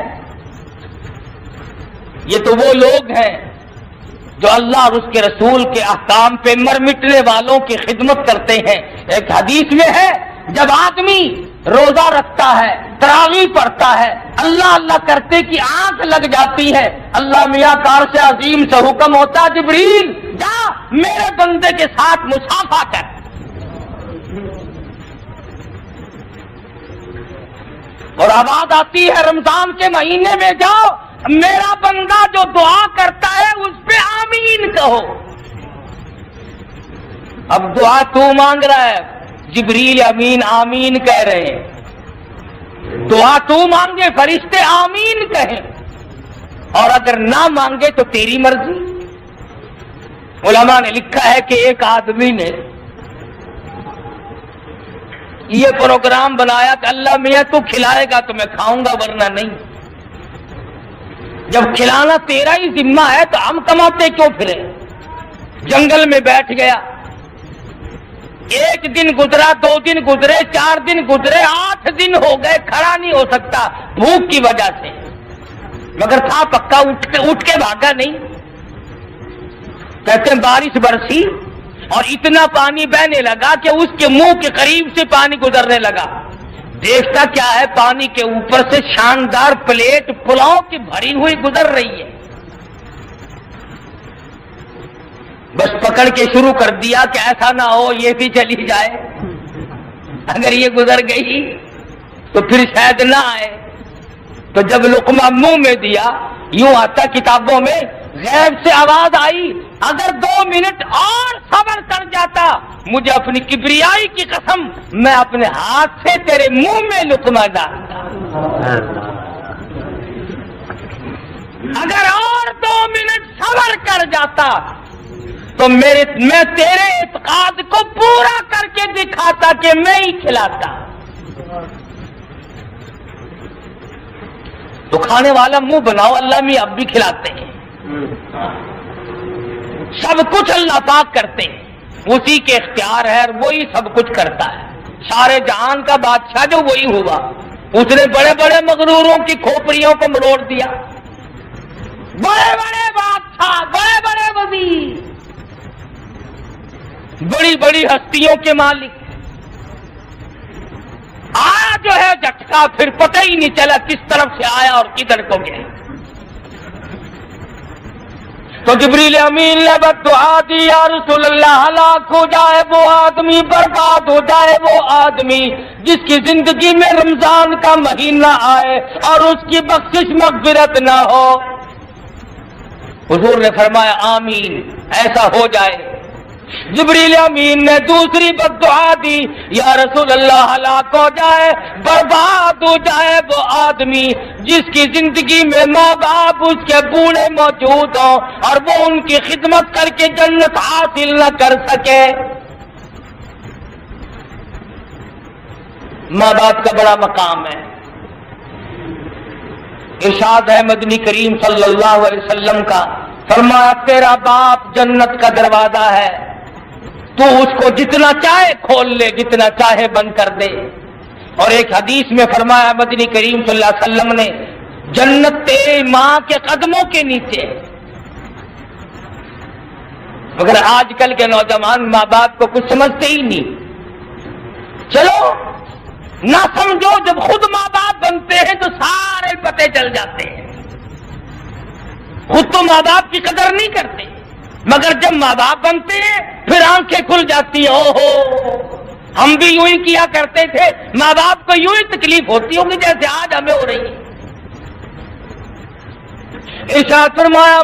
یہ تو وہ لوگ ہیں جو اللہ اور اس کے رسول کے احکام پہ مر مٹنے والوں کی خدمت کرتے ہیں. ایک حدیث میں ہے جب آدمی روزہ رکھتا ہے، تراویح پڑھتا ہے، اللہ اللہ کرتے کی آنکھ لگ جاتی ہے، اللہ میاں کار سے عظیم سے حکم ہوتا جبریل جا میرے بندے کے ساتھ مصافحہ کر. اور آواز آتی ہے رمضان کے مہینے میں جاؤ میرا بندہ جو دعا کرتا ہے اس پہ آمین کہو. اب دعا تو مانگ رہا ہے، جبریل امین آمین کہہ رہے ہیں. دعا تو مانگے فرشتے آمین کہیں، اور اگر نہ مانگے تو تیری مرضی. علماء نے لکھا ہے کہ ایک آدمی نے یہ پروگرام بنایا کہ اللہ میاں تو کھلائے گا تو میں کھاؤں گا ورنہ نہیں. جب کھلانا تیرا ہی ذمہ ہے تو ہم کماتے کیوں پھرے. جنگل میں بیٹھ گیا، 1 دن گزرا، 2 دن گزرے، 4 دن گزرے، 8 دن ہو گئے، کھڑا نہیں ہو سکتا بھوک کی وجہ سے، مگر تھا پکا، اٹھ کے بھاگا نہیں. کہتے ہیں بارش برسی اور اتنا پانی بہنے لگا کہ اس کے منہ کے قریب سے پانی گزرنے لگا. دیکھتا کیا ہے پانی کے اوپر سے شاندار پلیٹ پلاؤ کی بھری ہوئی گزر رہی ہے. بس پکڑ کے شروع کر دیا کہ ایسا نہ ہو یہ بھی چلی جائے، اگر یہ گزر گئی تو پھر شاید نہ آئے. تو جب لقمہ منہ میں دیا، یوں آتا کتابوں میں غیب سے آواز آئی اگر 2 منٹ اور صبر کر جاتا مجھے اپنی کبریائی کی قسم میں اپنے ہاتھ سے تیرے منہ میں لقمہ ڈالتا. اگر اور 2 منٹ صبر کر جاتا تو میں تیرے اعتقاد کو پورا کر کے دکھاتا کہ میں ہی کھلاتا. تو کھانے والا منہ بناؤ، اللہ میں اب بھی کھلاتے ہیں. سب کچھ اللہ پاک کرتے ہیں، اسی کے اختیار ہے، وہی سب کچھ کرتا ہے. سارے جہان کا بادشاہ جو وہی ہوا، اس نے بڑے بڑے مغروروں کی کھوپڑیوں کو مروڑ دیا. بڑے بڑے بادشاہ، بڑے بڑے وزیر، بڑی بڑی ہستیوں کے مالک، آیا جو ہے جھٹکا، پھر پتہ ہی نہیں چلا کس طرف سے آیا اور کدھر کو گیا۔ تو جبریل امین نے بددعا دی، یا رسول اللہ ہلاک ہو جائے وہ آدمی، برباد ہو جائے وہ آدمی جس کی زندگی میں رمضان کا مہینہ آئے اور اس کی بخشش مغفرت نہ ہو۔ حضور نے فرمایا آمین، ایسا ہو جائے۔ جبریل امین نے دوسری بددعا دی، یا رسول اللہ ہلاک ہو جائے، برباد ہو جائے وہ آدمی جس کی زندگی میں ماں باپ اس کے بوڑھے موجود ہوں اور وہ ان کی خدمت کر کے جنت حاصل نہ کر سکے۔ ماں باپ کا بڑا مقام ہے۔ ارشاد ہے مدنی کریم صلی اللہ علیہ وسلم کا، فرمایا تیرا باپ جنت کا دروازہ ہے، تو اس کو جتنا چاہے کھول لے، جتنا چاہے بند کر دے۔ اور ایک حدیث میں فرمایا مدنی کریم صلی اللہ علیہ وسلم نے، جنت تیرے ماں کے قدموں کے نیچے۔ مگر آج کل کے نوجوان ماں باپ کو کچھ سمجھتے ہی نہیں۔ چلو نہ سمجھو، جب خود ماں باپ بنتے ہیں تو سارے پتے چل جاتے ہیں۔ خود تو ماں باپ کی قدر نہیں کرتے، مگر جب ماں باپ بنتے ہیں پھر آنکھیں کھل جاتی ہیں، اوہو ہم بھی یوں ہی کیا کرتے تھے۔ ماں باپ کو یوں ہی تکلیف ہوتی ہوگی جیسے آج ہمیں ہو رہی ہے۔ ارشاد فرمایا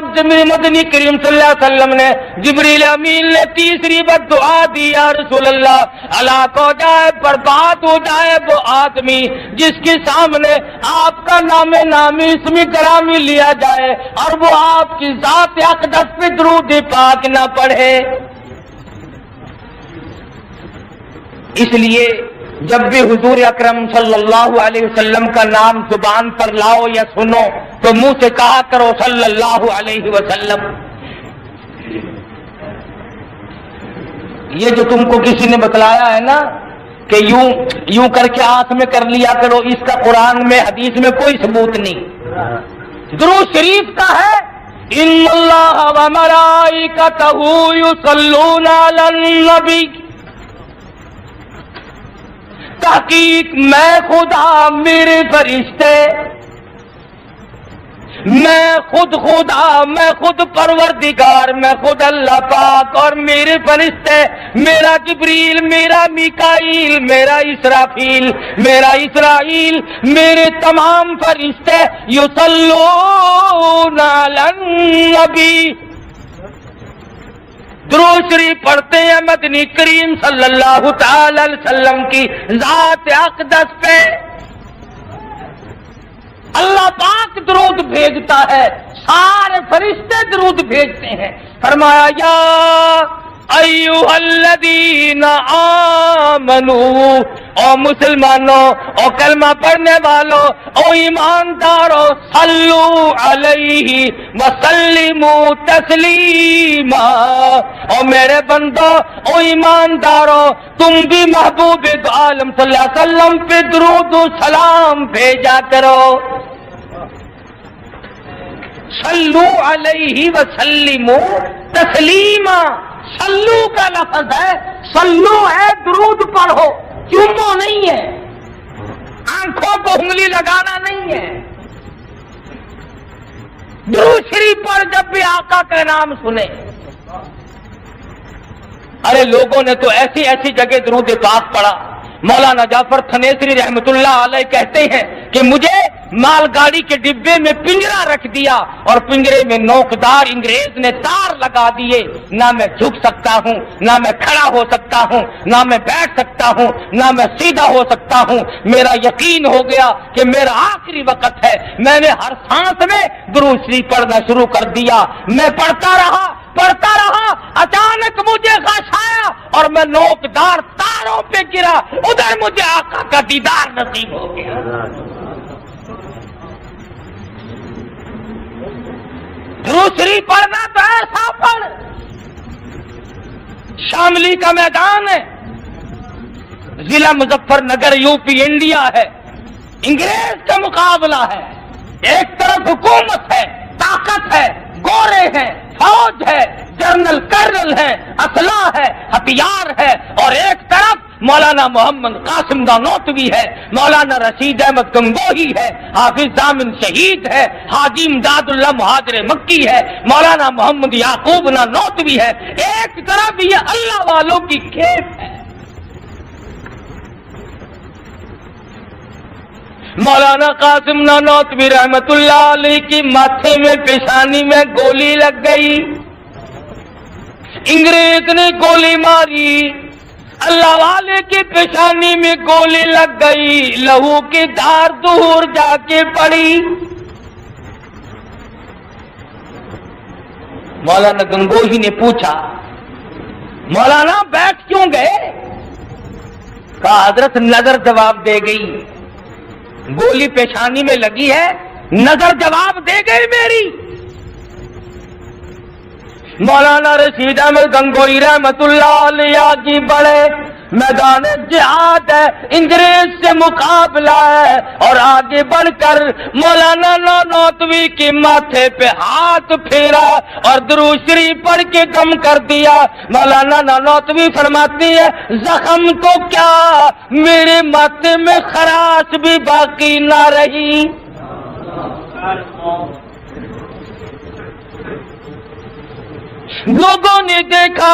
مدنی کریم صلی اللہ علیہ وسلم نے، جبریل امین نے تیسری بددعا دی، یا رسول اللہ ہلاک ہو جائے، برباد ہو جائے وہ آدمی جس کے سامنے آپ کا نام نامی اسم گرامی لیا جائے اور وہ آپ کی ذات اقدس پہ درود پاک نہ پڑھے۔ اس لیے جب بھی حضور اکرم صلی اللہ علیہ وسلم کا نام زبان پر لاؤ یا سنو تو منہ سے کہا کرو صلی اللہ علیہ وسلم۔ یہ جو تم کو کسی نے بتلایا ہے نا کہ یوں کر کے آنکھ میں کر لیا کرو، اس کا قرآن میں حدیث میں کوئی ثبوت نہیں۔ درود شریف کا ہے، ان اللہ وملائکتہ یصلون علی النبی، تحقیق میں خدا میرے فرشتے، میں خود خدا، میں خود پروردگار، میں خود اللہ پاک اور میرے فرشتے، میرا جبریل، میرا میکائیل، میرا اسرافیل، میرا اسرائیل، میرے تمام فرشتے یصلون علی النبی، درود شریف پڑھتے ہیں مدنی کریم صلی اللہ تعالی علیہ وسلم کی ذات اقدس پہ۔ اللہ پاک درود بھیجتا ہے، سارے فرشتے درود بھیجتے ہیں۔ فرمایا یا ایھا الذین آمنو، او مسلمانوں، او کلمہ پڑھنے والوں، او ایمانداروں، صلو علیہ وسلموا تسلیما، او میرے بندو، او ایمانداروں، تم بھی محبوب عالم صلی اللہ علیہ وسلم پہ درود و سلام بھیجا کرو۔ صلو علیہ وسلموا تسلیما، صلو کا لفظ ہے، صلو ہے درود پڑھو، چومو نہیں ہے، آنکھوں کو انگلی لگانا نہیں ہے۔ درود شریف پر جب بھی آقا کا نام سنے، ارے لوگوں نے تو ایسی ایسی جگہ درود پاک پڑھا۔ مولانا جعفر تھنیسری رحمت اللہ علیہ کہتے ہیں کہ مجھے مال گاڑی کے ڈبے میں پنجرا رکھ دیا اور پنجرے میں نوکدار انگریز نے تار لگا دیے، نہ میں جھک سکتا ہوں، نہ میں کھڑا ہو سکتا ہوں، نہ میں بیٹھ سکتا ہوں، نہ میں سیدھا ہو سکتا ہوں۔ میرا یقین ہو گیا کہ میرا آخری وقت ہے، میں نے ہر سانس میں درود شریف پڑھنا شروع کر دیا۔ میں پڑھتا رہا، اچانک مجھے غش آیا اور میں نوکدار تاروں پہ گرا، ادھر مجھے آقا کا دیدار نصیب ہو گیا۔ درود شریف پڑھنا تو ایسا پڑھ، شاملی کا میدان ہے، ضلع مظفر نگر یوپی انڈیا ہے، انگریز کا مقابلہ ہے، ایک طرف حکومت ہے، طاقت ہے، گورے ہیں، فوج ہے، جنرل کرنل ہے، اسلحہ ہے، ہتھیار ہے، اور ایک طرف مولانا محمد قاسم نانوتوی ہے، مولانا رشید احمد گنگوہی ہے، حافظ ضامن شہید ہے، حاجی امداد اللہ مہاجر مکی ہے، مولانا محمد یعقوب نانوتوی ہے، ایک طرف یہ اللہ والوں کی کھیپ ہے۔ مولانا قاسم نانوتوی رحمت اللہ علیہ کی ماتھے میں پیشانی میں گولی لگ گئی، انگریز نے گولی ماری، اللہ والے کی پیشانی میں گولی لگ گئی، لہو کی دھار دور جا کے پڑی۔ مولانا گنگوہی نے پوچھا مولانا بیٹھ کیوں گئے؟ کہا حضرت نظر جواب دے گئی، گولی پیشانی میں لگی ہے، نظر جواب دے گئی میری۔ مولانا رشید احمد گنگوہی رحمت اللہ علیہ آگے بڑھے، میدان جہاد ہے، انگریز سے مقابلہ ہے، اور آگے بڑھ کر مولانا نانوتوی کے ماتھے پہ ہاتھ پھیرا اور درود شریف پڑھ کے دم کر دیا۔ مولانا نانوتوی فرماتی ہے زخم تو کیا میرے ماتھے میں خراش بھی باقی نہ رہی۔ لوگوں نے دیکھا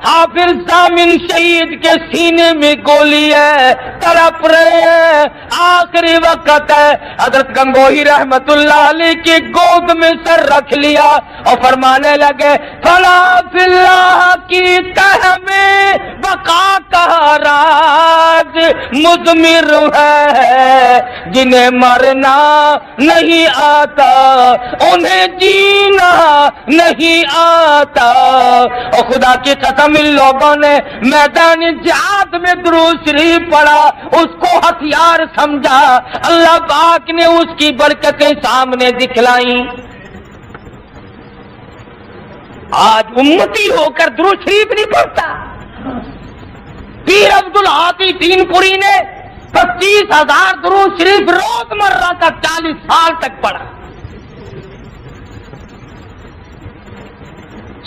حافظ ضامن شہید کے سینے میں گولی ہے، تڑپ رہے ہیں، آخری وقت ہے۔ حضرت گنگوہی رحمت اللہ علیہ کی گود میں سر رکھ لیا اور فرمانے لگے فلا فی اللہ کی تہ میں بقا کا راز مضمر ہے، جنہیں مرنا نہیں آتا انہیں جینا نہیں آتا۔ اور خدا کی قسم ان لوگوں نے میدان جہاد میں درود شریف پڑھا، اس کو ہتھیار سمجھا، اللہ پاک نے اس کی برکتیں سامنے دکھلائیں۔ آج امتی ہو کر درود شریف نہیں پڑھتا۔ پیر عبدالہادی دین پوری نے 25,000 درود شریف روز مرہ کا 40 سال تک پڑھا۔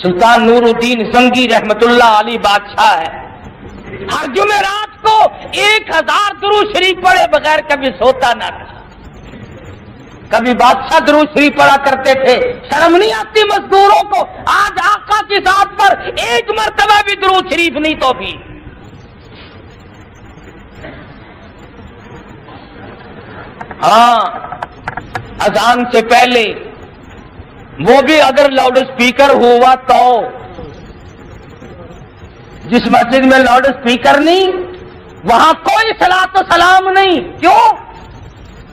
سلطان نور الدین زنگی رحمت اللہ علیہ بادشاہ ہے، ہر جمعرات کو 1000 درود شریف پڑھے بغیر کبھی سوتا نہ تھا۔ کبھی بادشاہ درود شریف پڑھا کرتے تھے، شرم نہیں آتی مزدوروں کو؟ آج آقا کی ذات پر ایک مرتبہ بھی درود شریف نہیں تو بھی۔ ہاں، اذان سے پہلے وہ بھی اگر لاؤڈ اسپیکر ہوا تو، جس مسجد میں لاؤڈ اسپیکر نہیں وہاں کوئی صلاۃ و سلام نہیں۔ کیوں؟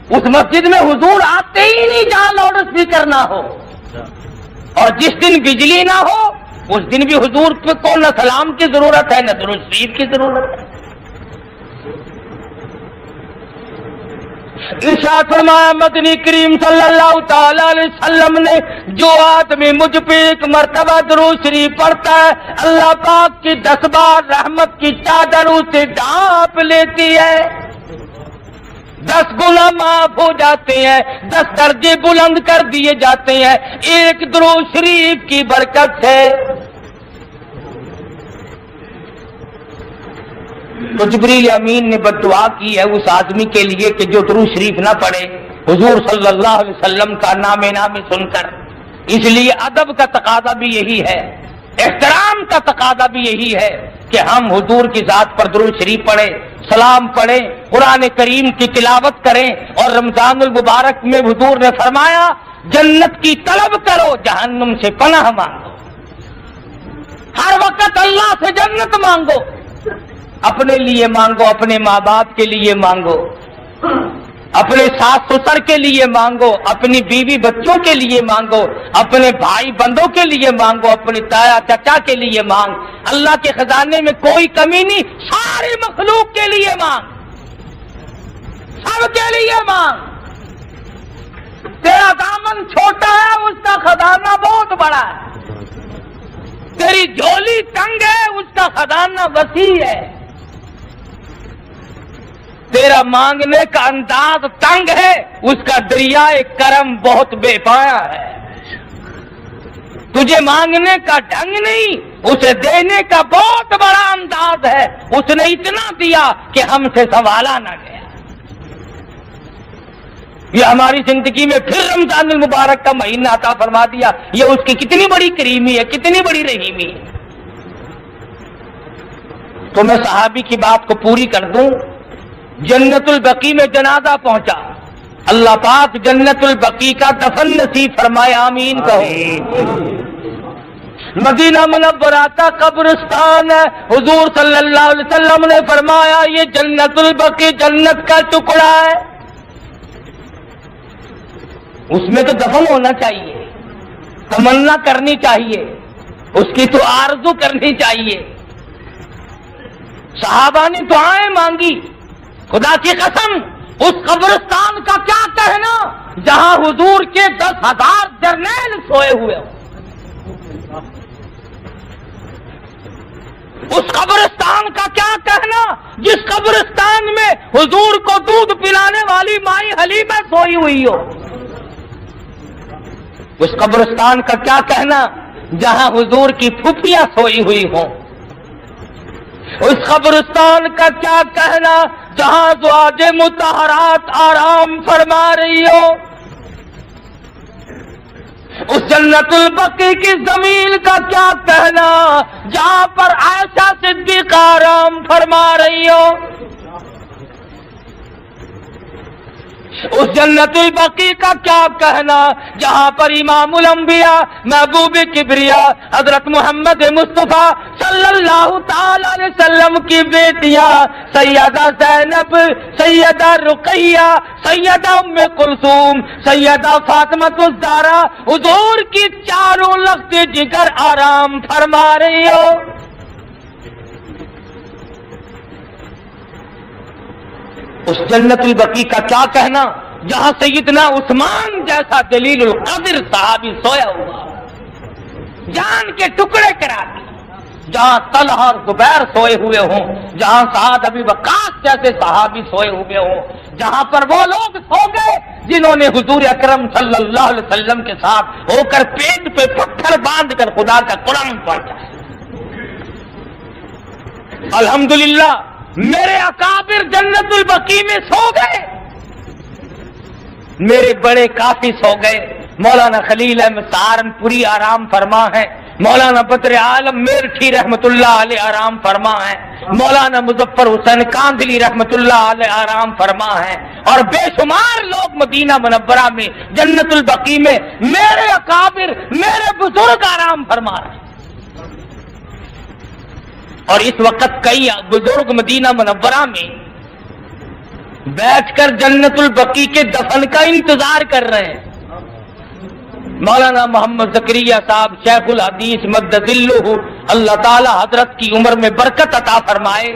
اس مسجد میں حضور آتے ہی نہیں جہاں لاؤڈ اسپیکر نہ ہو، اور جس دن بجلی نہ ہو اس دن بھی حضور کو نہ سلام کی ضرورت ہے نہ درود شریف کی ضرورت ہے۔ ارشاد فرمایا مدنی کریم صلی اللہ تعالی علیہ وسلم نے جو آدمی مجھ پہ ایک مرتبہ درود شریف پڑھتا ہے، اللہ پاک کی 10 بار رحمت کی چادر اسے ڈھانپ لیتی ہے، 10 گناہ معاف ہو جاتے ہیں، 10 درجے بلند کر دیے جاتے ہیں ایک درود شریف کی برکت سے۔ تو جبریل امین نے بددعا کی ہے اس آدمی کے لیے کہ جو درود شریف نہ پڑھے حضور صلی اللہ علیہ وسلم کا نام سن کر۔ اس لیے ادب کا تقاضا بھی یہی ہے، احترام کا تقاضا بھی یہی ہے کہ ہم حضور کی ذات پر درود شریف پڑھیں، سلام پڑھیں، قرآن کریم کی تلاوت کریں، اور رمضان المبارک میں حضور نے فرمایا جنت کی طلب کرو، جہنم سے پناہ مانگو۔ ہر وقت اللہ سے جنت مانگو، اپنے لیے مانگو، اپنے ماں باپ کے لیے مانگو، اپنے ساس سسر کے لیے مانگو، اپنی بیوی بچوں کے لیے مانگو، اپنے بھائی بندوں کے لیے مانگو، اپنے تایا چچا کے لیے مانگ۔ اللہ کے خزانے میں کوئی کمی نہیں، ساری مخلوق کے لیے مانگ، سب کے لیے مانگ۔ تیرا دامن چھوٹا ہے، اس کا خزانہ بہت بڑا ہے، تیری جھولی تنگ ہے، اس کا خزانہ وسیع ہے، تیرا مانگنے کا انداز تنگ ہے، اس کا دریائے کرم بہت بے پایا ہے۔ تجھے مانگنے کا ڈھنگ نہیں، اسے دینے کا بہت بڑا انداز ہے۔ اس نے اتنا دیا کہ ہم سے سنبھالا نہ گیا۔ یہ ہماری زندگی میں پھر رمضان المبارک کا مہینہ عطا فرما دیا، یہ اس کی کتنی بڑی کریمی ہے، کتنی بڑی رحیمی ہے۔ تو میں صحابی کی بات کو پوری کر دوں، جنت البقیع میں جنازہ پہنچا، اللہ پاک جنت البقیع کا دفن نصیب فرمائے، آمین کہو۔ مدینہ منورہ کا قبرستان ہے، حضور صلی اللہ علیہ وسلم نے فرمایا یہ جنت البقیع جنت کا ٹکڑا ہے، اس میں تو دفن ہونا چاہیے، تمنا کرنی چاہیے، اس کی تو آرزو کرنی چاہیے۔ صحابہ نے دعائیں مانگی، خدا کی قسم اس قبرستان کا کیا کہنا جہاں حضور کے 10,000 جرنیل سوئے ہوئے ہوں، اس قبرستان کا کیا کہنا جس قبرستان میں حضور کو دودھ پلانے والی مائی حلیمہ سوئی ہوئی ہو، اس قبرستان کا کیا کہنا جہاں حضور کی پھوپھیاں سوئی ہوئی ہوں، اس قبرستان کا کیا کہنا جہاں ازواج مطہرات آرام فرما رہی ہو، اس جنت البقیع کی زمین کا کیا کہنا جہاں پر عائشہ صدیقہ آرام فرما رہی ہو، اس جنت البقیع کا کیا کہنا جہاں پر امام الانبیاء محبوب کبریا حضرت محمد مصطفیٰ صلی اللہ تعالی علیہ وسلم کی بیٹیاں سیدہ زینب، سیدہ رقیہ، سیدہ ام کلثوم، سیدہ فاطمہ الزہرا حضور کی چاروں لخت جگر آرام فرما رہی ہو۔ اس جنت البقیع کا کیا کہنا جہاں سیدنا عثمان جیسا جلیل القدر صحابی سویا ہوا، جان کے ٹکڑے کرا دی، جہاں طلحہ اور زبیر سوئے ہوئے ہوں، جہاں سعد ابی وقاص جیسے صحابی سوئے ہوئے ہوں، جہاں پر وہ لوگ سو گئے جنہوں نے حضور اکرم صلی اللہ علیہ وسلم کے ساتھ ہو کر پیٹ پہ پتھر باندھ کر خدا کا قرآن پڑھا۔ الحمدللہ میرے اکابر جنت البقیع میں سو گئے، میرے بڑے کافی سو گئے، مولانا خلیل احمد سہارنپوری آرام فرما ہے، مولانا بدر عالم میرٹھی رحمت اللہ علیہ آرام فرما ہے، مولانا مظفر حسین کاندھلی رحمت اللہ علیہ آرام فرما ہے، اور بے شمار لوگ مدینہ منورہ میں جنت البقیع میں میرے اکابر میرے بزرگ آرام فرما رہے ہیں۔ اور اس وقت کئی بزرگ مدینہ منورہ میں بیٹھ کر جنت البقیع کے دفن کا انتظار کر رہے ہیں۔ مولانا محمد زکریا صاحب شیخ الحدیث مد ظلہ، اللہ تعالی حضرت کی عمر میں برکت عطا فرمائے،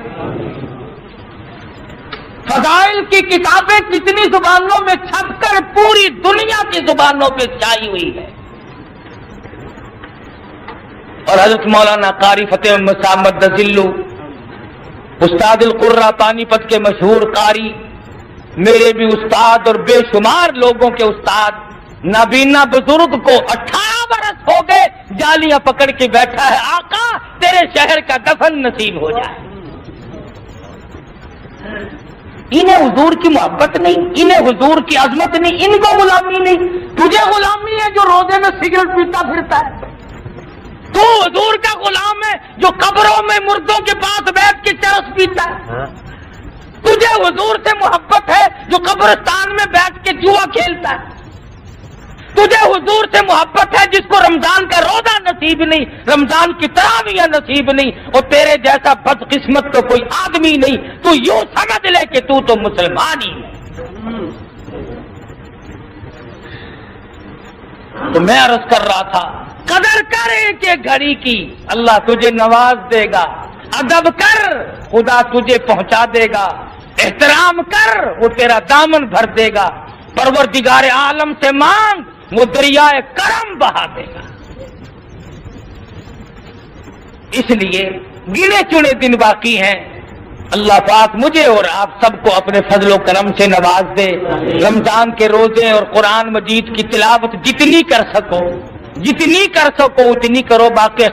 فضائل کی کتابیں کتنی زبانوں میں چھپ کر پوری دنیا کی زبانوں پہ چھائی ہوئی ہے، اور حضرت مولانا قاری فتح احمد صاحب مد ظلہ، استاد القرہ پانی پت کے مشہور قاری، میرے بھی استاد اور بے شمار لوگوں کے استاد، نابینا بزرگ کو 18 برس ہو گئے جالیاں پکڑ کے بیٹھا ہے، آقا تیرے شہر کا دفن نصیب ہو جائے۔ انہیں حضور کی محبت نہیں، انہیں حضور کی عظمت نہیں، ان کو غلامی نہیں، تجھے غلامی ہے جو روزے میں سگریٹ پیتا پھرتا ہے، تو حضور کا غلام ہے جو قبروں میں مردوں کے پاس بیٹھ کے چرس پیتا ہے، تجھے حضور سے محبت ہے جو قبرستان میں بیٹھ کے جوا کھیلتا ہے، تجھے حضور سے محبت ہے جس کو رمضان کا روزہ نصیب نہیں، رمضان کی تراویح نصیب نہیں، اور تیرے جیسا بدقسمت تو کوئی آدمی نہیں، تو یوں سمجھ لے کہ تو مسلمان ہی ہے۔ تو میں عرض کر رہا تھا قدر کر ایک ایک گھڑی کی، اللہ تجھے نواز دے گا، ادب کر خدا تجھے پہنچا دے گا، احترام کر وہ تیرا دامن بھر دے گا، پروردگار عالم سے مانگ وہ دریائے کرم بہا دے گا۔ اس لیے گنے چنے دن باقی ہیں، اللہ پاک مجھے اور آپ سب کو اپنے فضل و کرم سے نواز دے، رمضان کے روزے اور قرآن مجید کی تلاوت جتنی کر سکو جتنی کر سکو اتنی کرو، باقی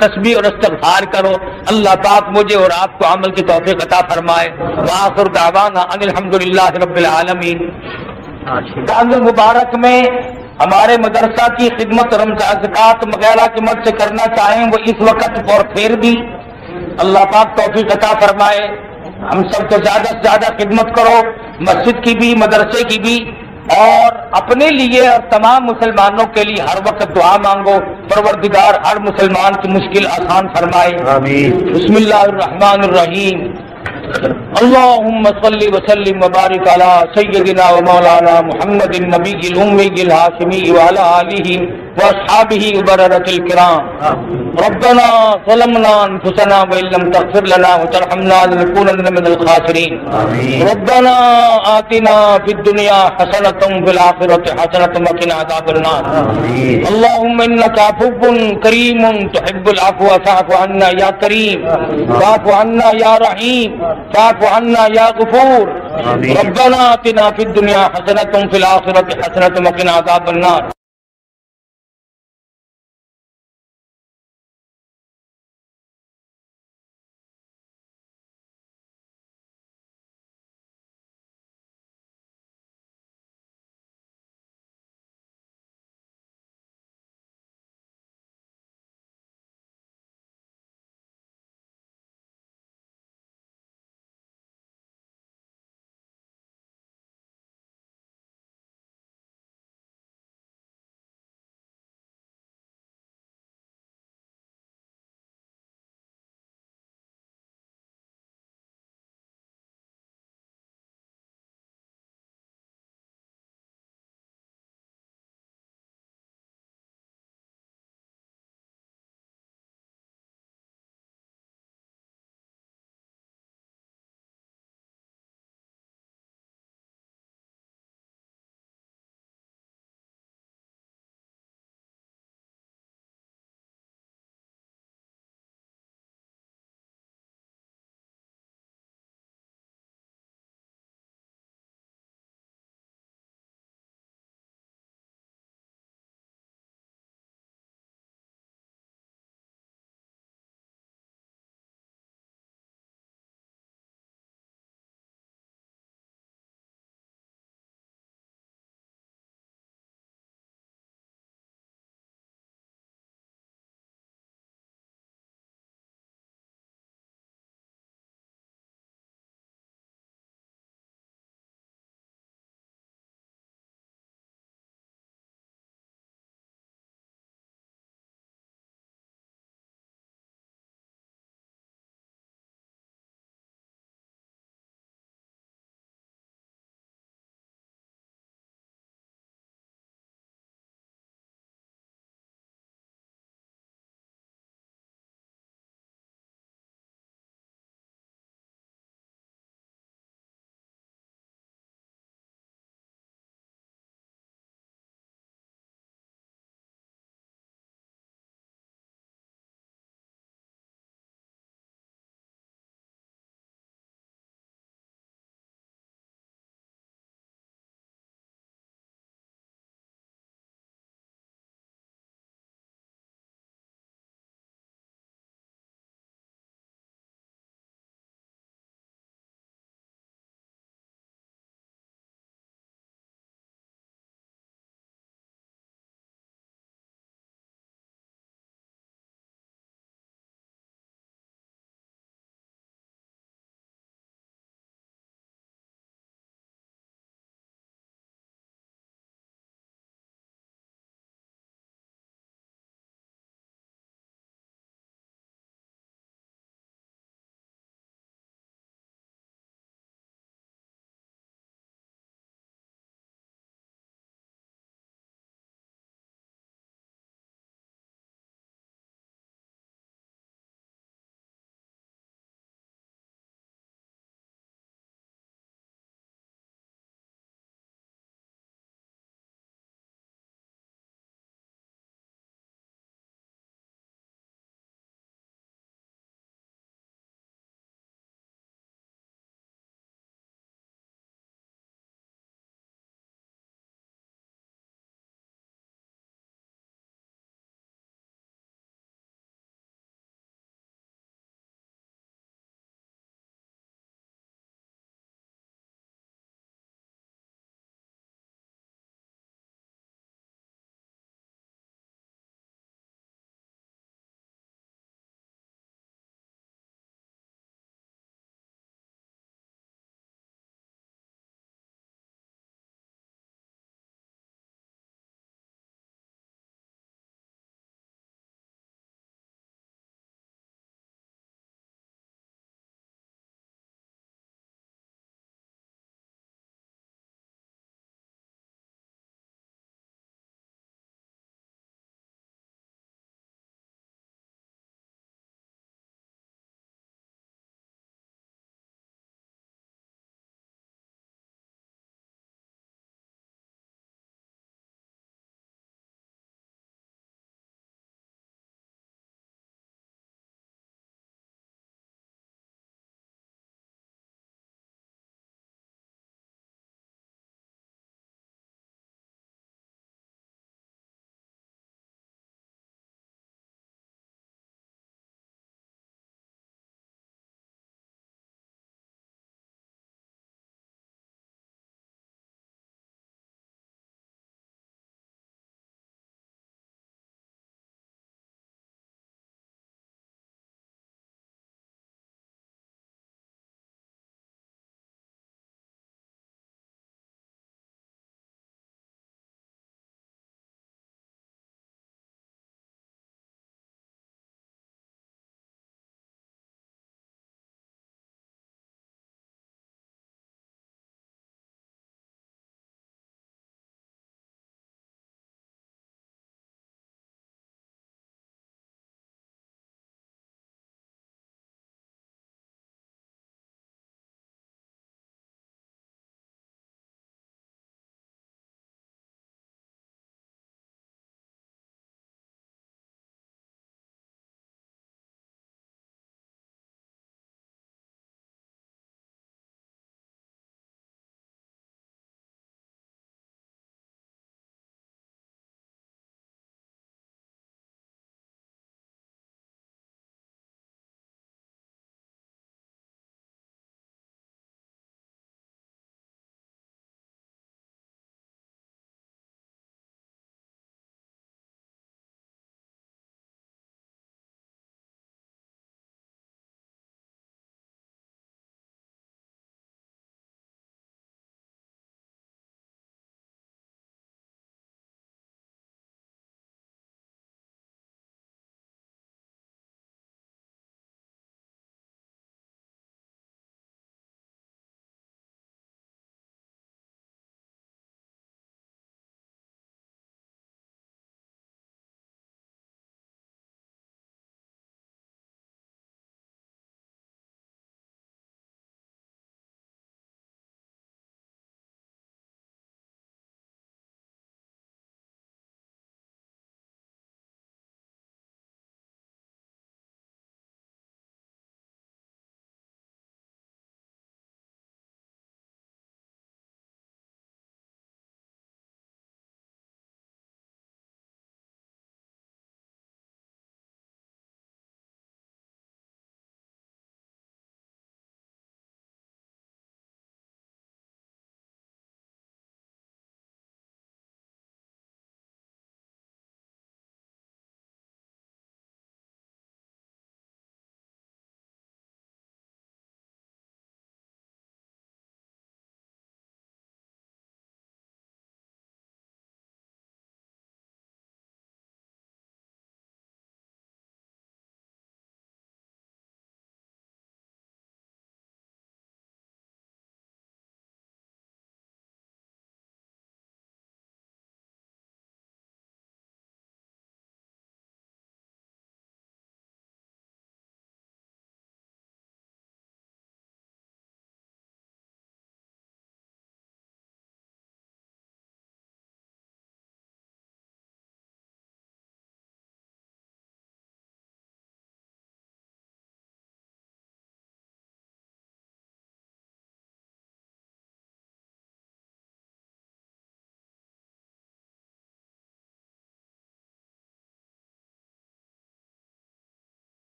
تسبیح اور استغفار کرو۔ اللہ پاک مجھے اور آپ کو عمل کی توفیق عطا فرمائے۔ وآخر دعوانا ان الحمدللہ رب العالمین۔ رمضان مبارک میں ہمارے مدرسہ کی خدمت رمضان زکوٰۃ وغیرہ کی مدد سے کرنا چاہیں وہ اس وقت اور پھر بھی اللہ پاک توفیق عطا فرمائے۔ ہم سب کو زیادہ سے زیادہ خدمت کرو، مسجد کی بھی مدرسے کی بھی، اور اپنے لیے اور تمام مسلمانوں کے لیے ہر وقت دعا مانگو، پروردگار ہر مسلمان کی مشکل آسان فرمائے۔ آمین۔ بسم اللہ الرحمن الرحیم۔ اللهم صل وسلم وبارك على سيدنا ومولانا محمد النبي الأمي الهاشمي وعلى آله وأصحابه البررة الكرام۔ ربنا ظلمنا أنفسنا وإن لم تغفر لنا وترحمنا لنكونن من الخاسرين۔ ربنا آتنا في الدنيا حسنة وفي الآخرة حسنة وقنا عذاب النار۔ اللهم إنك عفو كريم تحب العفو فاعف عنا يا كريم، فاعف عنا يا رحيم، فاعف عنا يا غفور۔ ربنا آتنا في الدنيا حسنة وفي الآخرة حسنة وقنا عذاب النار۔